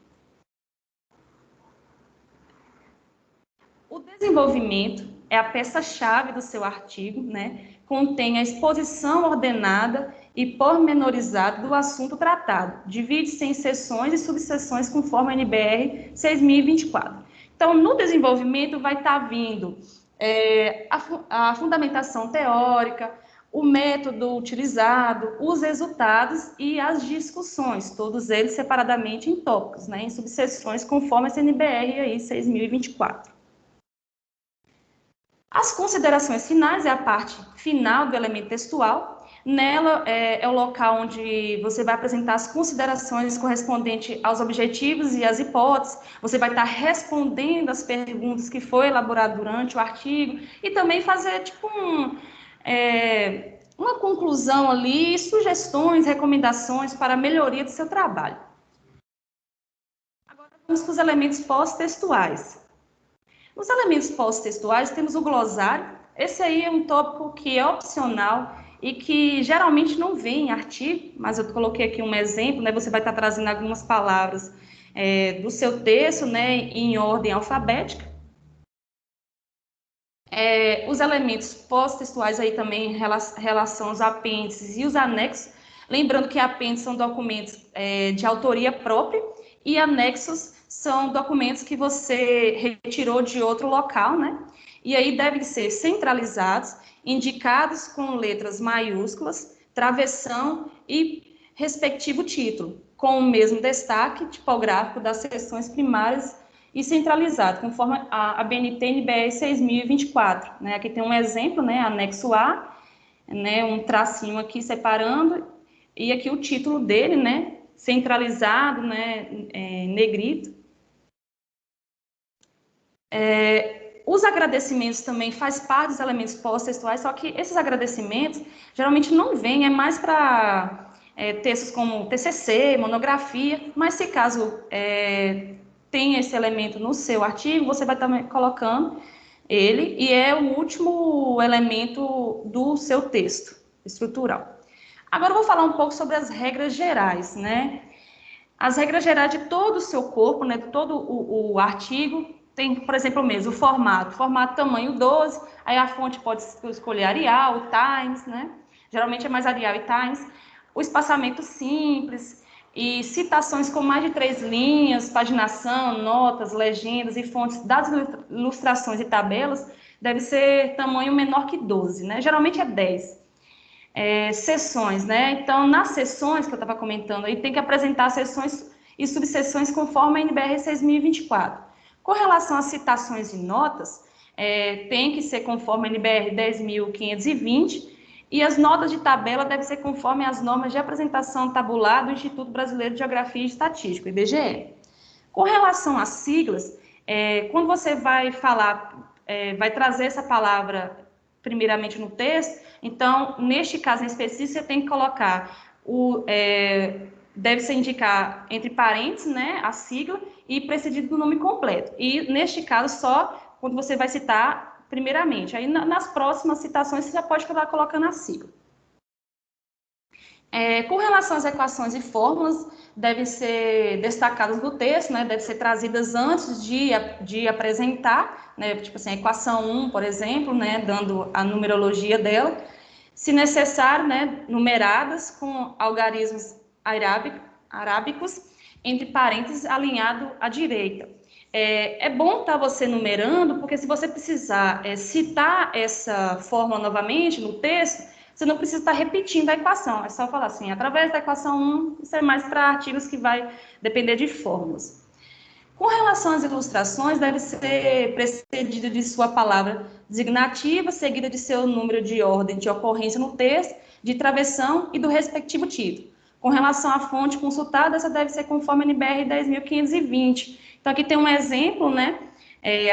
[SPEAKER 4] O desenvolvimento é a peça-chave do seu artigo, né? Contém a exposição ordenada e pormenorizada do assunto tratado. Divide-se em seções e subseções conforme a NBR 6024. Então, no desenvolvimento vai estar vindo a fundamentação teórica, o método utilizado, os resultados e as discussões, todos eles separadamente em tópicos, né? Em subseções conforme essa NBR aí 6024. As considerações finais é a parte final do elemento textual. Nela é o local onde você vai apresentar as considerações correspondentes aos objetivos e às hipóteses. Você vai estar respondendo as perguntas que foi elaborado durante o artigo e também fazer tipo uma conclusão ali, sugestões, recomendações para a melhoria do seu trabalho. Agora vamos para os elementos pós-textuais. Nos elementos pós-textuais, temos o glossário. Esse aí é um tópico que é opcional e que geralmente não vem em artigo, mas eu coloquei aqui um exemplo, né? Você vai estar trazendo algumas palavras do seu texto, né, em ordem alfabética. Os elementos pós-textuais aí também em relação aos apêndices e os anexos. Lembrando que apêndices são documentos de autoria própria e anexos são documentos que você retirou de outro local, né? E aí devem ser centralizados, indicados com letras maiúsculas, travessão e respectivo título, com o mesmo destaque tipográfico das seções primárias e centralizado, conforme a BNT-NBR 6024. Né? Aqui tem um exemplo, né? Anexo A, né? Um tracinho aqui separando, e aqui o título dele, né? Centralizado, né? Negrito. Os agradecimentos também faz parte dos elementos pós-textuais, só que esses agradecimentos geralmente não vêm, é mais para textos como TCC, monografia, mas se caso tem esse elemento no seu artigo, você vai estar colocando ele, e é o último elemento do seu texto estrutural. Agora eu vou falar um pouco sobre as regras gerais, né? As regras gerais de todo o seu corpo, né, de todo o artigo, tem, por exemplo, mesmo o formato tamanho 12, aí a fonte pode escolher Arial, Times, né? Geralmente é mais Arial e Times. O espaçamento simples e citações com mais de 3 linhas, paginação, notas, legendas e fontes das ilustrações e tabelas deve ser tamanho menor que 12, né? Geralmente é 10. Seções, né? Então, nas seções que eu estava comentando aí, tem que apresentar seções e subseções conforme a NBR 6024. Com relação às citações e notas, tem que ser conforme a NBR 10.520 e as notas de tabela devem ser conforme as normas de apresentação tabular do Instituto Brasileiro de Geografia e Estatística, IBGE. Com relação às siglas, quando você vai falar, vai trazer essa palavra primeiramente no texto, então, neste caso em específico, você tem que colocar deve-se indicar entre parênteses, né, a sigla e precedido do nome completo. E, neste caso, só quando você vai citar primeiramente. Aí, nas próximas citações, você já pode acabar colocando a sigla. Com relação às equações e fórmulas, devem ser destacadas no texto, né, devem ser trazidas antes de apresentar, né, tipo assim, a equação 1, por exemplo, né, dando a numerologia dela, se necessário, né, numeradas com algarismos arábicos, entre parênteses, alinhado à direita. É bom estar você numerando, porque se você precisar citar essa fórmula novamente no texto, você não precisa estar repetindo a equação, é só falar assim, através da equação 1, isso é mais para artigos que vai depender de fórmulas. Com relação às ilustrações, deve ser precedida de sua palavra designativa, seguida de seu número de ordem de ocorrência no texto, de travessão e do respectivo título. Com relação à fonte consultada, essa deve ser conforme a NBR 10.520. Então, aqui tem um exemplo, né?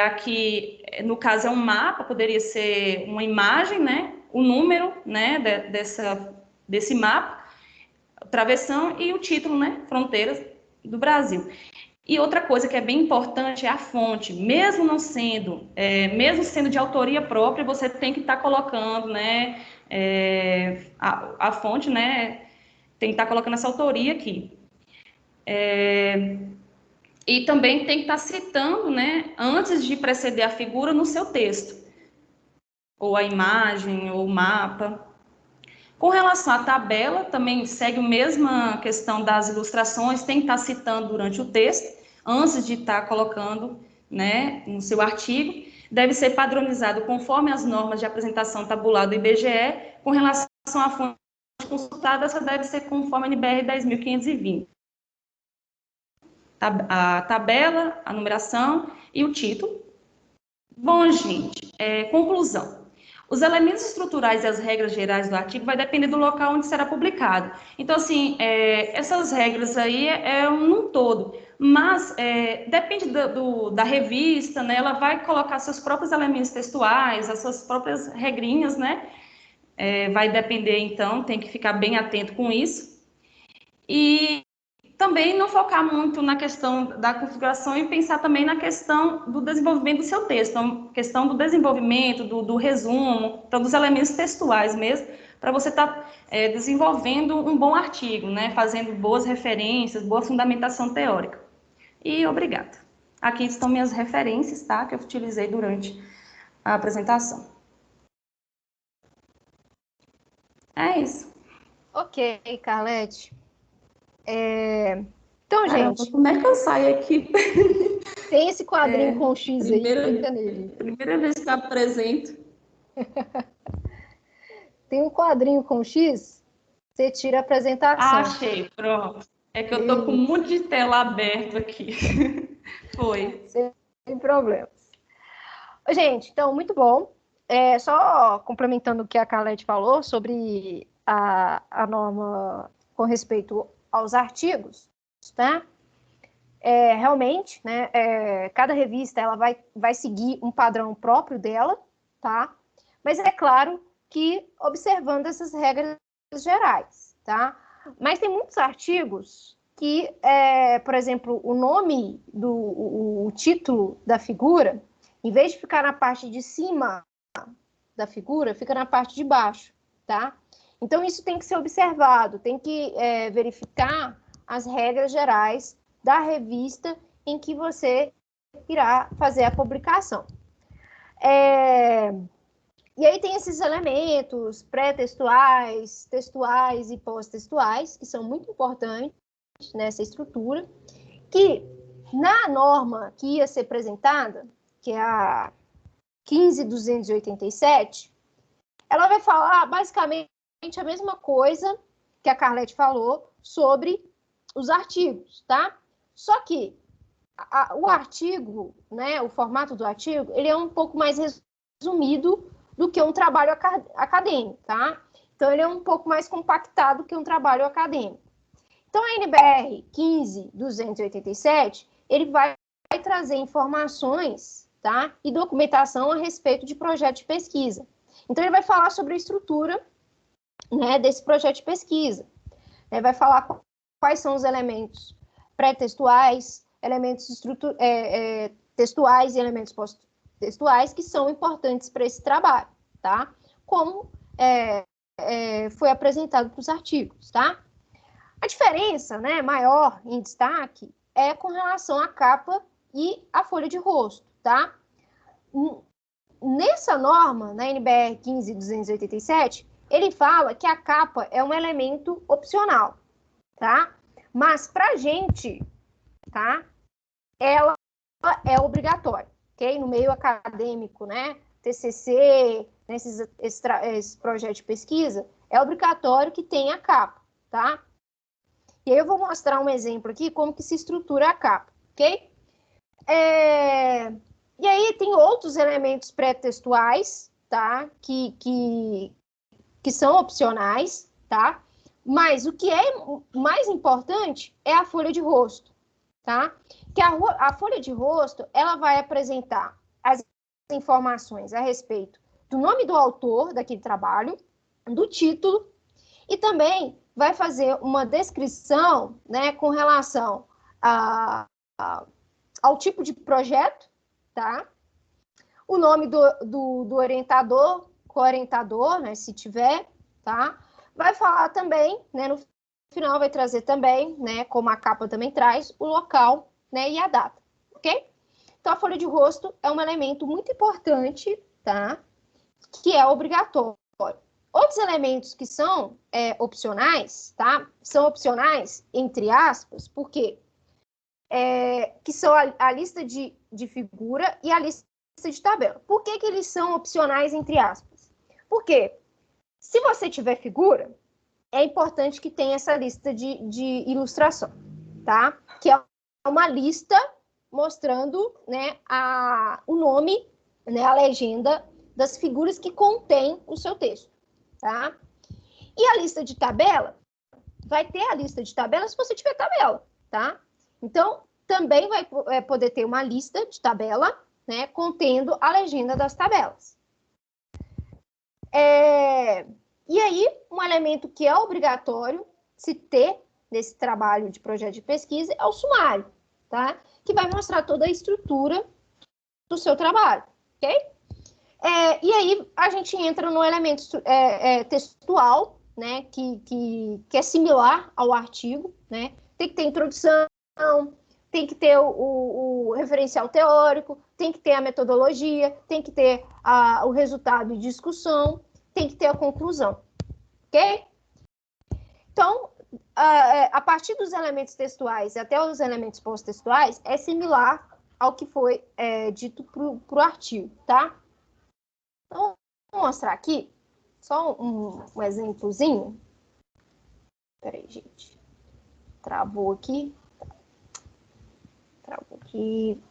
[SPEAKER 4] Aqui, no caso, é um mapa, poderia ser uma imagem, né? O número, né, desse mapa, travessão e o título, né? Fronteiras do Brasil. E outra coisa que é bem importante é a fonte. Mesmo não sendo, mesmo sendo de autoria própria, você tem que estar colocando, né, a fonte, né, tem que estar colocando essa autoria aqui. E também tem que estar citando, né, antes de preceder a figura no seu texto, ou a imagem, ou o mapa. Com relação à tabela, também segue a mesma questão das ilustrações, tem que estar citando durante o texto, antes de estar colocando, né, no seu artigo. Deve ser padronizado conforme as normas de apresentação tabular do IBGE. Com relação à fonte consultada, essa deve ser conforme a NBR 10.520. A tabela, a numeração e o título. Bom, gente, conclusão. Os elementos estruturais e as regras gerais do artigo vai depender do local onde será publicado. Então, assim, essas regras aí num todo, mas depende da revista, né? Ela vai colocar seus próprios elementos textuais, as suas próprias regrinhas, né? Vai depender, então, tem que ficar bem atento com isso. E também não focar muito na questão da configuração e pensar também na questão do desenvolvimento do seu texto, então, questão do desenvolvimento, do resumo, então, dos elementos textuais mesmo, para você estar desenvolvendo um bom artigo, né, fazendo boas referências, boa fundamentação teórica. E obrigada. Aqui estão minhas referências, tá, que eu utilizei durante a apresentação. É isso.
[SPEAKER 2] Ok, Carlete. Então,
[SPEAKER 4] Caramba,
[SPEAKER 2] gente,
[SPEAKER 4] como é que eu saio aqui?
[SPEAKER 2] tem esse quadrinho com X aí, clica nele.
[SPEAKER 4] Primeira vez que eu apresento.
[SPEAKER 2] Tem um quadrinho com X, você tira a apresentação.
[SPEAKER 4] Achei, pronto. É que eu tô com um monte de tela aberto aqui. Foi.
[SPEAKER 2] Sem problemas. Gente, então, muito bom. Só complementando o que a Carlete falou sobre a norma com respeito aos artigos, tá? realmente, né, cada revista ela vai seguir um padrão próprio dela, tá? Mas é claro que observando essas regras gerais, tá? Mas tem muitos artigos que, por exemplo, o nome o título da figura, em vez de ficar na parte de cima da figura, fica na parte de baixo, tá? Então, isso tem que ser observado, tem que verificar as regras gerais da revista em que você irá fazer a publicação. E aí tem esses elementos pré-textuais, textuais e pós-textuais, que são muito importantes nessa estrutura, que na norma que ia ser apresentada, que é a 15.287, ela vai falar basicamente a mesma coisa que a Carlete falou sobre os artigos, tá? Só que o artigo, né, o formato do artigo, ele é um pouco mais resumido do que um trabalho acadêmico, tá? Então, ele é um pouco mais compactado que um trabalho acadêmico. Então, a NBR 15.287, ele vai trazer informações, tá? E documentação a respeito de projeto de pesquisa. Então, ele vai falar sobre a estrutura, né, desse projeto de pesquisa. Ele vai falar quais são os elementos pré-textuais, elementos textuais e elementos pós-textuais que são importantes para esse trabalho, tá? Como foi apresentado para os artigos, tá? A diferença, né, maior em destaque é com relação à capa e à folha de rosto, tá? Nessa norma, na NBR 15.287, ele fala que a capa é um elemento opcional, tá? Mas para a gente, tá? Ela é obrigatória, ok? No meio acadêmico, né? TCC, esse projeto de pesquisa, é obrigatório que tenha a capa, tá? E aí eu vou mostrar um exemplo aqui como que se estrutura a capa, ok? E aí tem outros elementos pré-textuais, tá? Que são opcionais, tá? Mas o que é mais importante é a folha de rosto, tá? Que a folha de rosto, ela vai apresentar as informações a respeito do nome do autor daquele trabalho, do título, e também vai fazer uma descrição, né, com relação ao tipo de projeto, tá? O nome do orientador, co-orientador, né, se tiver, tá? Vai falar também, né, no final vai trazer também, né, como a capa também traz, o local, né, e a data, ok? Então, a folha de rosto é um elemento muito importante, tá? Que é obrigatório. Outros elementos que são opcionais, tá? São opcionais, entre aspas, porque que são a lista de figura e a lista de tabela. Por que eles são opcionais, entre aspas? Porque se você tiver figura, é importante que tenha essa lista de ilustração, tá? Que é uma lista mostrando, né, o nome, né, a legenda das figuras que contém o seu texto, tá? E a lista de tabela, vai ter a lista de tabela se você tiver tabela, tá? Então, também vai poder ter uma lista de tabela, né, contendo a legenda das tabelas. E aí, um elemento que é obrigatório se ter nesse trabalho de projeto de pesquisa é o sumário, tá? Que vai mostrar toda a estrutura do seu trabalho, ok? E aí, a gente entra no elemento textual, né, que é similar ao artigo, né? Tem que ter introdução, tem que ter o referencial teórico, tem que ter a metodologia, tem que ter o resultado de discussão, tem que ter a conclusão, ok? Então, a partir dos elementos textuais e até os elementos pós-textuais, é similar ao que foi dito para o artigo, tá? Então, vou mostrar aqui só um exemplozinho. Peraí, gente. Travou aqui. Travou aqui.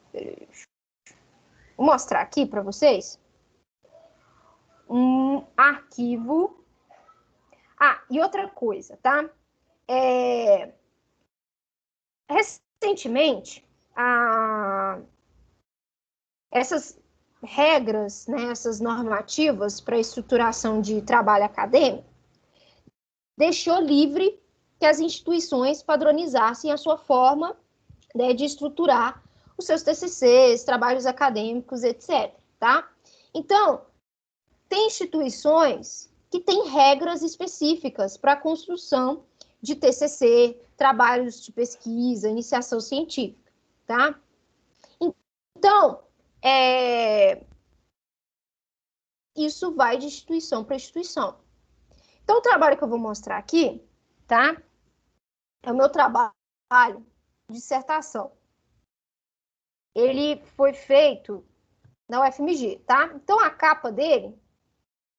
[SPEAKER 2] Vou mostrar aqui para vocês um arquivo. E outra coisa, tá? Recentemente, essas regras, né, essas normativas para estruturação de trabalho acadêmico, deixou livre que as instituições padronizassem a sua forma, né, de estruturar os seus TCCs, trabalhos acadêmicos, etc. Tá? Então, tem instituições que têm regras específicas para a construção de TCC, trabalhos de pesquisa, iniciação científica. Tá? Então, isso vai de instituição para instituição. Então, o trabalho que eu vou mostrar aqui, tá? É o meu trabalho de dissertação. Ele foi feito na UFMG, tá? Então, a capa dele,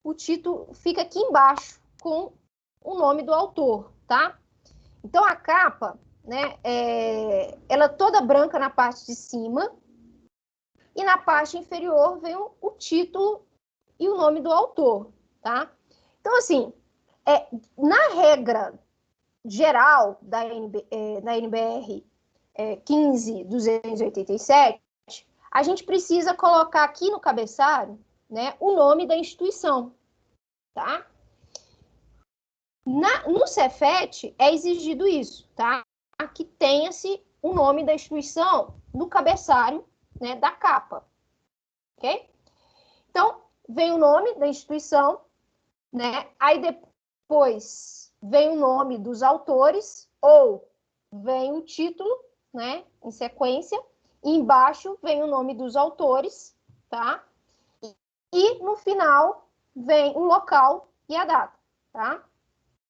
[SPEAKER 2] o título fica aqui embaixo com o nome do autor, tá? Então, a capa, né, ela é toda branca na parte de cima e na parte inferior vem o título e o nome do autor, tá? Então, assim, na regra geral da NBR 15.287, a gente precisa colocar aqui no cabeçalho, né, o nome da instituição, tá? No Cefet é exigido isso, tá? Que tenha-se o nome da instituição no cabeçalho, né, da capa, ok? Então, vem o nome da instituição, né? Aí depois vem o nome dos autores, ou vem o título, né, em sequência, e embaixo vem o nome dos autores, tá? E no final vem o local e a data, tá?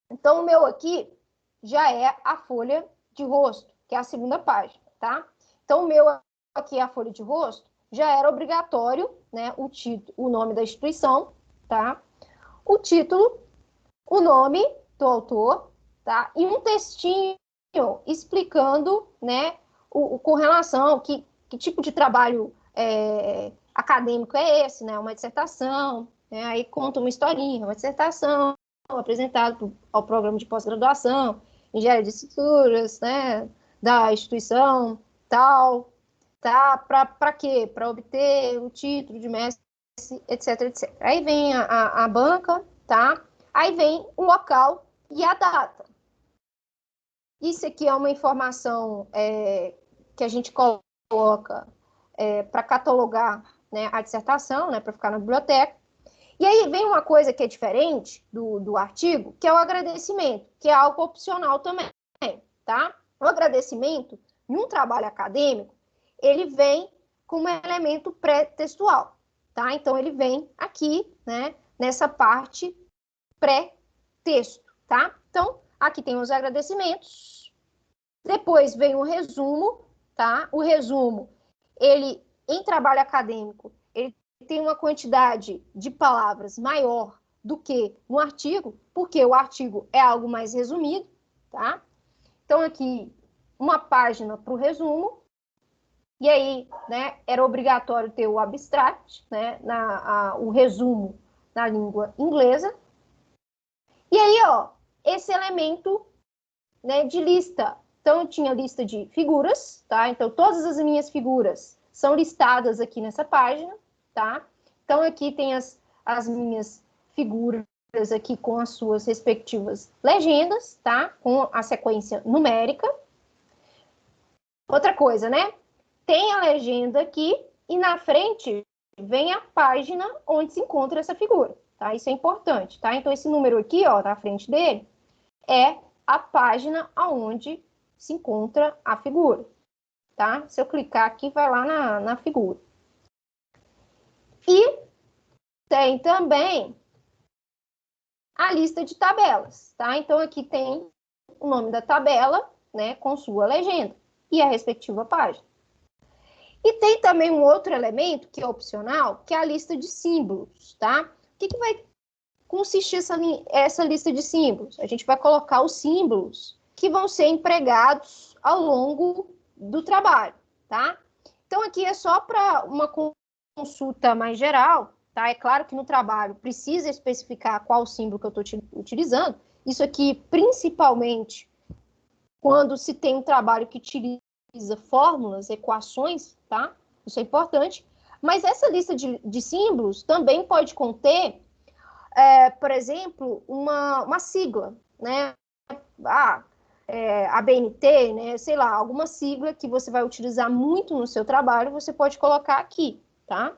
[SPEAKER 2] Então, o meu aqui já é a folha de rosto, que é a segunda página, tá? Então, o meu aqui é a folha de rosto, já era obrigatório, né, o nome da instituição, tá? O título, o nome do autor, tá? E um textinho explicando, né, com relação que tipo de trabalho acadêmico é esse, né? Uma dissertação, né? Aí conta uma historinha, uma dissertação apresentado ao programa de pós-graduação, engenharia de estruturas, né? Da instituição, tal, tá? Para quê? Para obter o título de mestre, etc, etc. Aí vem a banca, tá? Aí vem o local e a data. Isso aqui é uma informação que a gente coloca para catalogar, né, a dissertação, né, para ficar na biblioteca. E aí vem uma coisa que é diferente do artigo, que é o agradecimento, que é algo opcional também, tá? O agradecimento, em um trabalho acadêmico, ele vem como um elemento pré-textual, tá? Então, ele vem aqui, né, nessa parte pré-texto, tá? Então, aqui tem os agradecimentos, depois vem o resumo, tá? O resumo, ele, em trabalho acadêmico, ele tem uma quantidade de palavras maior do que no artigo, porque o artigo é algo mais resumido, tá? Então, aqui, uma página para o resumo, e aí, né, era obrigatório ter o abstract, né, o resumo na língua inglesa. E aí, ó, esse elemento, né, de lista. Então, eu tinha lista de figuras, tá? Então, todas as minhas figuras são listadas aqui nessa página, tá? Então, aqui tem as minhas figuras aqui com as suas respectivas legendas, tá? Com a sequência numérica. Outra coisa, né? Tem a legenda aqui e na frente vem a página onde se encontra essa figura, tá? Isso é importante, tá? Então, esse número aqui, ó, na frente dele, é a página aonde se encontra a figura, tá? Se eu clicar aqui, vai lá na figura. E tem também a lista de tabelas, tá? Então, aqui tem o nome da tabela, né, com sua legenda e a respectiva página. E tem também um outro elemento, que é opcional, que é a lista de símbolos, tá? O que vai consistir essa lista de símbolos? A gente vai colocar os símbolos que vão ser empregados ao longo do trabalho, tá? Então, aqui é só para uma consulta mais geral, tá? É claro que no trabalho precisa especificar qual símbolo que eu estou utilizando. Isso aqui, principalmente, quando se tem um trabalho que utiliza fórmulas, equações, tá? Isso é importante. Mas essa lista de símbolos também pode conter, por exemplo, uma sigla, né? A BNT, né? Sei lá, alguma sigla que você vai utilizar muito no seu trabalho, você pode colocar aqui, tá?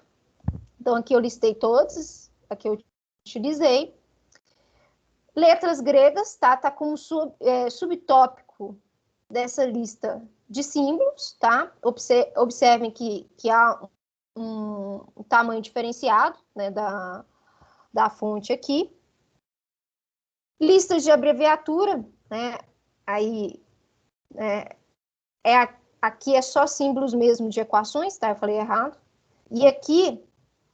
[SPEAKER 2] Então, aqui eu listei todos, aqui eu utilizei. Letras gregas, tá? Tá como subtópico dessa lista de símbolos, tá? Observem que há um tamanho diferenciado, né, da fonte aqui. Listas de abreviatura, né? Aí, aqui é só símbolos mesmo de equações, tá? Eu falei errado. E aqui,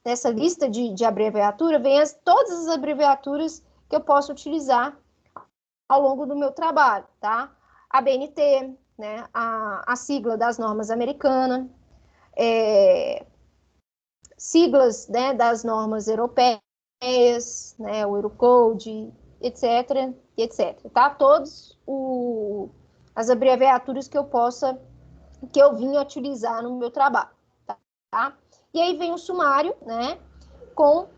[SPEAKER 2] nessa lista de abreviatura, vem todas as abreviaturas que eu posso utilizar ao longo do meu trabalho, tá? A BNT, né? A sigla das normas americanas, siglas, né, das normas europeias, né, o Eurocode, etc, tá? Todos as abreviaturas que eu vim utilizar no meu trabalho, tá? E aí vem o sumário, né, com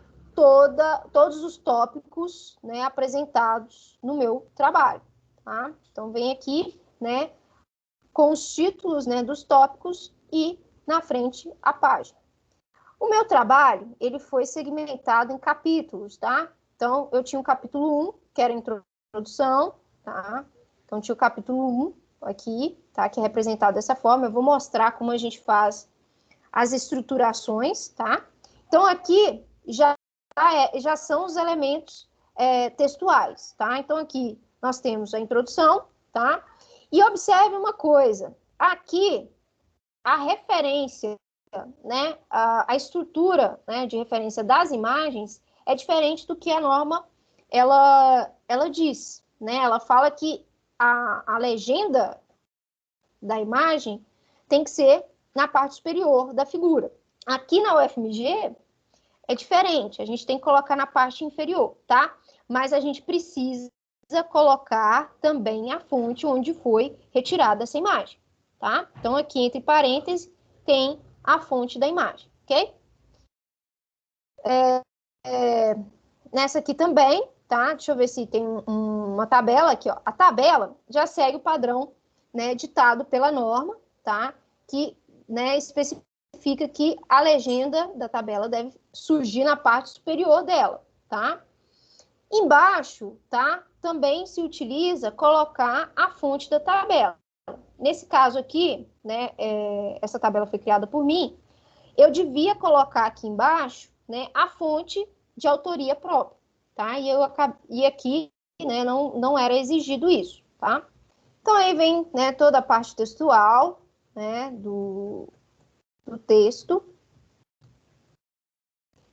[SPEAKER 2] todos os tópicos, né, apresentados no meu trabalho, tá? Então, vem aqui, né, com os títulos, né, dos tópicos e na frente a página. O meu trabalho, ele foi segmentado em capítulos, tá? Então, eu tinha o capítulo 1, que era a introdução, tá? Então, tinha o capítulo 1 aqui, tá? Que é representado dessa forma. Eu vou mostrar como a gente faz as estruturações, tá? Então, aqui já são os elementos textuais, tá? Então, aqui nós temos a introdução, tá? E observe uma coisa, aqui a referência, né, a estrutura, né, de referência das imagens é diferente do que a norma ela diz, né? Ela fala que a legenda da imagem tem que ser na parte superior da figura. Aqui na UFMG é diferente, a gente tem que colocar na parte inferior, tá? Mas a gente precisa colocar também a fonte onde foi retirada essa imagem, tá? Então, aqui entre parênteses tem a fonte da imagem, ok? Nessa aqui também, tá? Deixa eu ver se tem uma tabela aqui, ó. A tabela já segue o padrão, né, ditado pela norma, tá? Que, né, especifica que a legenda da tabela deve surgir na parte superior dela, tá? Embaixo, tá? Também se utiliza colocar a fonte da tabela. Nesse caso aqui, né, essa tabela foi criada por mim, eu devia colocar aqui embaixo, né, a fonte de autoria própria, tá? E aqui, né, não era exigido isso, tá? Então, aí vem, né, toda a parte textual, né, do texto.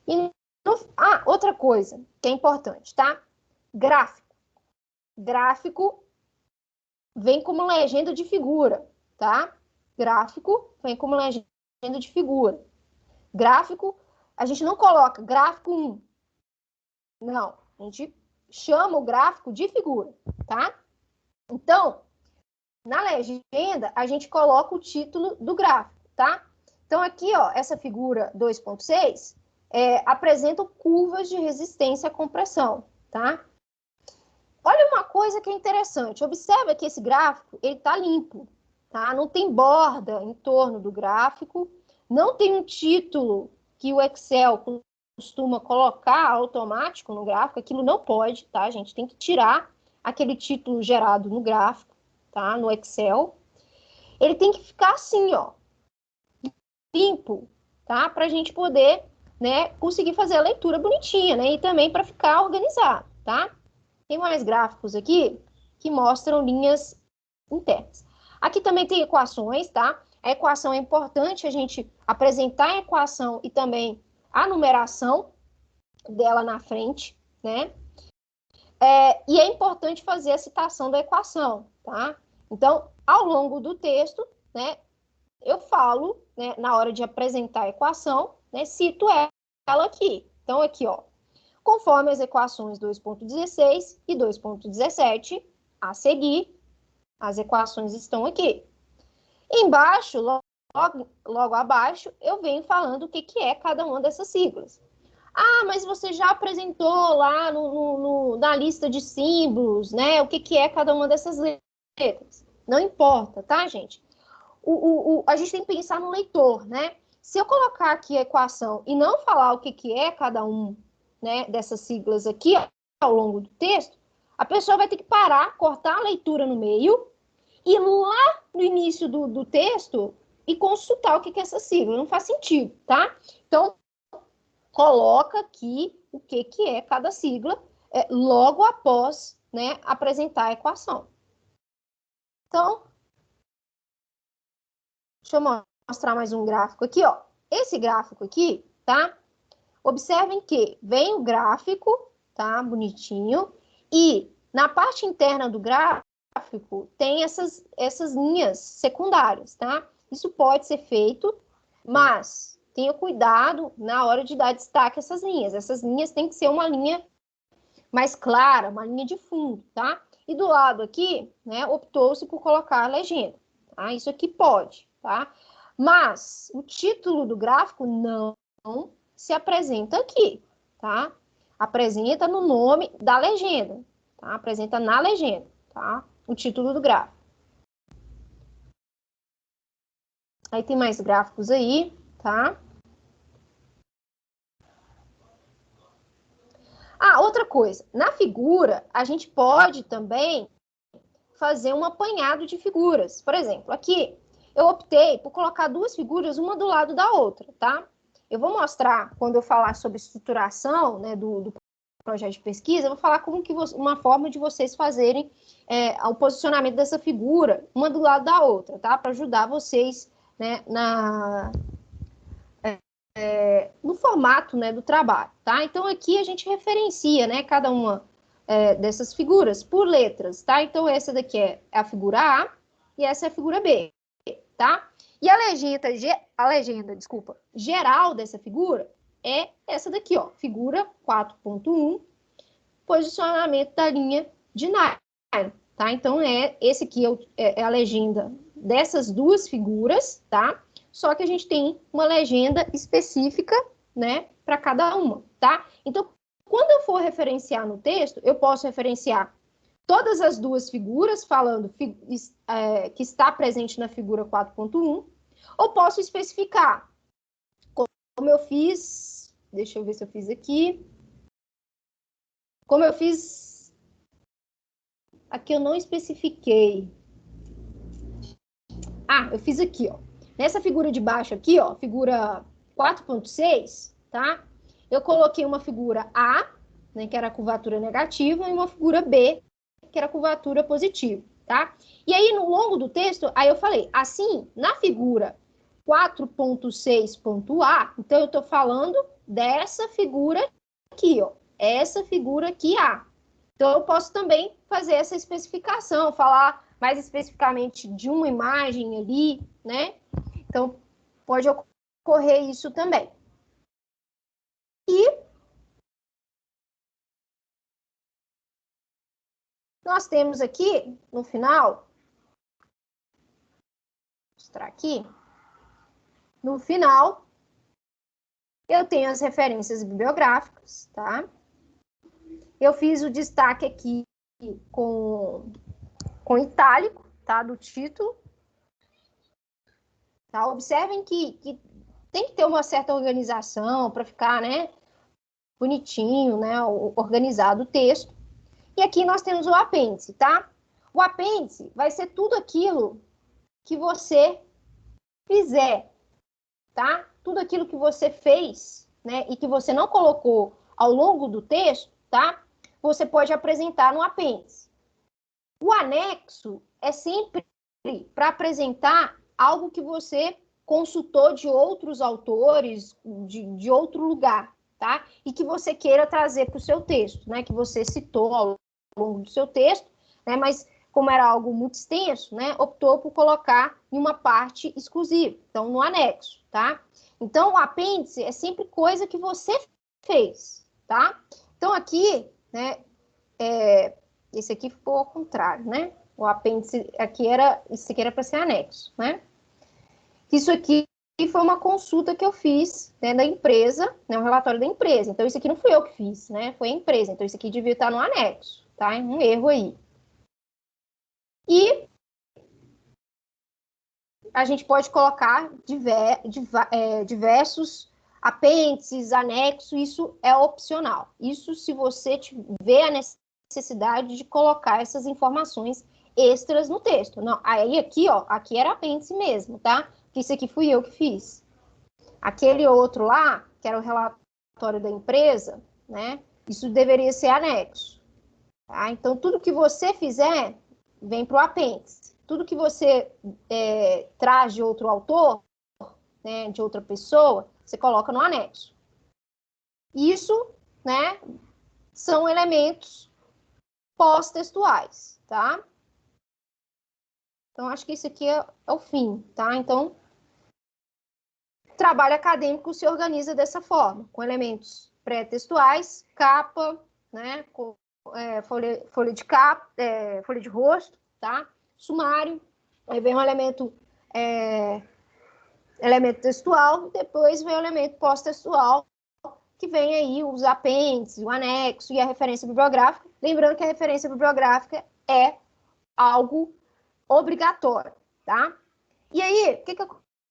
[SPEAKER 2] E, outra coisa que é importante, tá? Gráfico. Gráfico vem como legenda de figura, tá? Gráfico vem como legenda de figura. Gráfico, a gente não coloca gráfico 1. Não, a gente chama o gráfico de figura, tá? Então, na legenda, a gente coloca o título do gráfico, tá? Então, aqui, ó, essa figura 2.6 apresenta curvas de resistência à compressão, tá? Olha uma coisa que é interessante. Observa que esse gráfico, ele tá limpo, tá? Não tem borda em torno do gráfico, não tem um título que o Excel costuma colocar automático no gráfico, aquilo não pode, tá? A gente tem que tirar aquele título gerado no gráfico, tá? No Excel. Ele tem que ficar assim, ó, limpo, tá? Pra gente poder, né, conseguir fazer a leitura bonitinha, né? E também para ficar organizado, tá? Tem mais gráficos aqui que mostram linhas internas. Aqui também tem equações, tá? A equação é importante a gente apresentar a equação e também a numeração dela na frente, né? E é importante fazer a citação da equação, tá? Então, ao longo do texto, né, eu falo, né, na hora de apresentar a equação, né, cito ela aqui. Então, aqui, ó, conforme as equações 2.16 e 2.17, a seguir, as equações estão aqui. Embaixo, logo abaixo, eu venho falando o que é cada uma dessas siglas. Ah, mas você já apresentou lá na lista de símbolos, né? O que é cada uma dessas letras. Não importa, tá, gente? A gente tem que pensar no leitor, né? Se eu colocar aqui a equação e não falar o que é cada um, né, dessas siglas aqui ao longo do texto, a pessoa vai ter que parar, cortar a leitura no meio, ir lá no início do texto e consultar o que é essa sigla. Não faz sentido, tá? Então, coloca aqui o que é cada sigla logo após, né, apresentar a equação. Então, deixa eu mostrar mais um gráfico aqui, ó. Esse gráfico aqui, tá? Observem que vem o gráfico, tá? Bonitinho. E na parte interna do gráfico tem essas linhas secundárias, tá? Isso pode ser feito, mas tenha cuidado na hora de dar destaque a essas linhas. Essas linhas têm que ser uma linha mais clara, uma linha de fundo, tá? E do lado aqui, né, optou-se por colocar a legenda, tá? Isso aqui pode, tá? Mas o título do gráfico não se apresenta aqui, tá? Apresenta no nome da legenda, tá? Apresenta na legenda, tá? O título do gráfico. Aí tem mais gráficos aí, tá? Ah, outra coisa, na figura, a gente pode também fazer um apanhado de figuras. Por exemplo, aqui, eu optei por colocar duas figuras, uma do lado da outra, tá? Eu vou mostrar, quando eu falar sobre estruturação, né, do projeto de pesquisa, eu vou falar como que uma forma de vocês fazerem o posicionamento dessa figura, uma do lado da outra, tá? Para ajudar vocês, né, no formato, né, do trabalho, tá? Então, aqui a gente referencia, né, cada uma dessas figuras por letras, tá? Então, essa daqui é a figura A e essa é a figura B, tá? E a legenda, desculpa, geral dessa figura é essa daqui, ó, figura 4.1, posicionamento da linha de nylon, tá? Então, esse aqui é a legenda dessas duas figuras, tá? Só que a gente tem uma legenda específica, né, para cada uma, tá? Então, quando eu for referenciar no texto, eu posso referenciar todas as duas figuras, falando que está presente na figura 4.1, ou posso especificar, como eu fiz, deixa eu ver se eu fiz aqui, como eu fiz, aqui eu não especifiquei. Ah, eu fiz aqui, ó. Nessa figura de baixo aqui, ó, figura 4.6, tá? Eu coloquei uma figura A, né, que era a curvatura negativa, e uma figura B, que era a curvatura positiva, tá? E aí, no longo do texto, aí eu falei, assim, na figura 4.6.A, então eu tô falando dessa figura aqui, ó, essa figura aqui A. Então, eu posso também fazer essa especificação, falar mais especificamente de uma imagem ali, né? Então, pode ocorrer isso também. E nós temos aqui, no final, vou mostrar aqui, no final, eu tenho as referências bibliográficas, tá? Eu fiz o destaque aqui com itálico, tá? Do título. Tá? Observem que tem que ter uma certa organização para ficar, né, bonitinho, né, organizado o texto. E aqui nós temos o apêndice, tá? O apêndice vai ser tudo aquilo que você fizer, tá? Tudo aquilo que você fez, né, e que você não colocou ao longo do texto, tá? Você pode apresentar no apêndice. O anexo é sempre para apresentar algo que você consultou de outros autores, de outro lugar, tá? E que você queira trazer para o seu texto, né? Que você citou ao longo do seu texto, né? Mas como era algo muito extenso, né? Optou por colocar em uma parte exclusiva, então no anexo, tá? Então o apêndice é sempre coisa que você fez, tá? Então aqui, né? Esse aqui ficou ao contrário, né? O apêndice aqui isso aqui era para ser anexo, né? Isso aqui foi uma consulta que eu fiz, né, da empresa, né, um relatório da empresa. Então, isso aqui não fui eu que fiz, né? Foi a empresa. Então, isso aqui devia estar no anexo, tá? Um erro aí. E a gente pode colocar diversos apêndices, anexos, isso é opcional. Isso se você vê a necessidade de colocar essas informações extras no texto. Não, aí aqui, ó, aqui era apêndice mesmo, tá? Isso aqui fui eu que fiz. Aquele outro lá, que era o relatório da empresa, né? Isso deveria ser anexo. Tá? Então, tudo que você fizer vem para o apêndice. Tudo que você traz de outro autor, né, de outra pessoa, você coloca no anexo. Isso, né, são elementos pós-textuais, tá? Então, acho que isso aqui é o fim, tá? Então, trabalho acadêmico se organiza dessa forma, com elementos pré-textuais, capa, né, com, folha de capa, folha de rosto, tá? Sumário, aí vem um elemento textual, depois vem o elemento pós-textual, que vem aí os apêndices, o anexo e a referência bibliográfica. Lembrando que a referência bibliográfica é algo obrigatório, tá? E aí, o que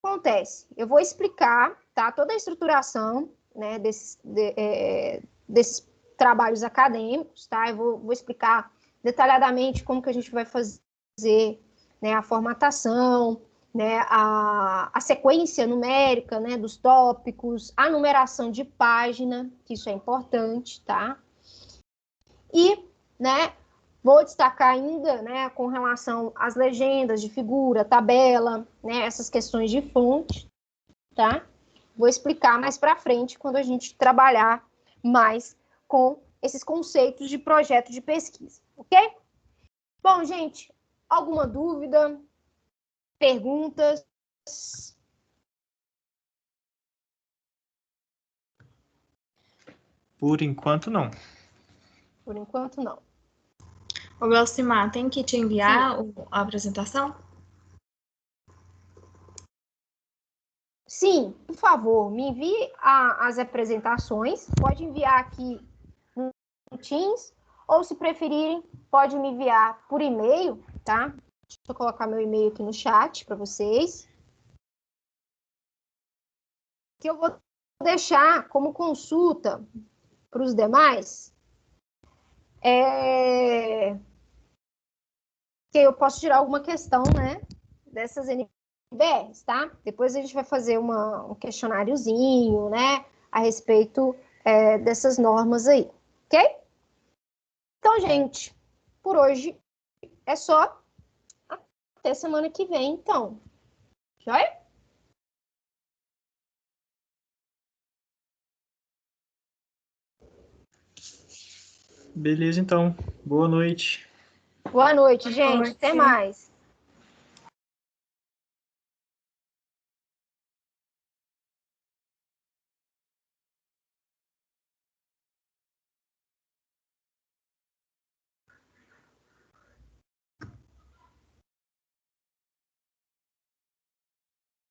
[SPEAKER 2] acontece? Eu vou explicar, tá, toda a estruturação, né, desses trabalhos acadêmicos, tá? Eu vou explicar detalhadamente como que a gente vai fazer, né, a formatação, né, a sequência numérica, né, dos tópicos, a numeração de página, que isso é importante, tá? E, né, vou destacar ainda, né, com relação às legendas de figura, tabela, né, essas questões de fonte, tá? Vou explicar mais para frente quando a gente trabalhar mais com esses conceitos de projeto de pesquisa, ok? Bom, gente, alguma dúvida? Perguntas?
[SPEAKER 3] Por enquanto, não.
[SPEAKER 2] Por enquanto, não.
[SPEAKER 1] O Glaucimar, tem que te enviar a apresentação?
[SPEAKER 2] Sim, por favor, me envie as apresentações. Pode enviar aqui no Teams, ou se preferirem, pode me enviar por e-mail, tá? Deixa eu colocar meu e-mail aqui no chat para vocês. Que eu vou deixar como consulta para os demais. Que eu posso tirar alguma questão, né, dessas NBRs, tá? Depois a gente vai fazer um questionáriozinho, né, a respeito dessas normas aí, ok? Então, gente, por hoje é só. Até semana que vem, então. Joia?
[SPEAKER 3] Beleza, então. Boa noite.
[SPEAKER 2] Boa noite, gente. Até mais.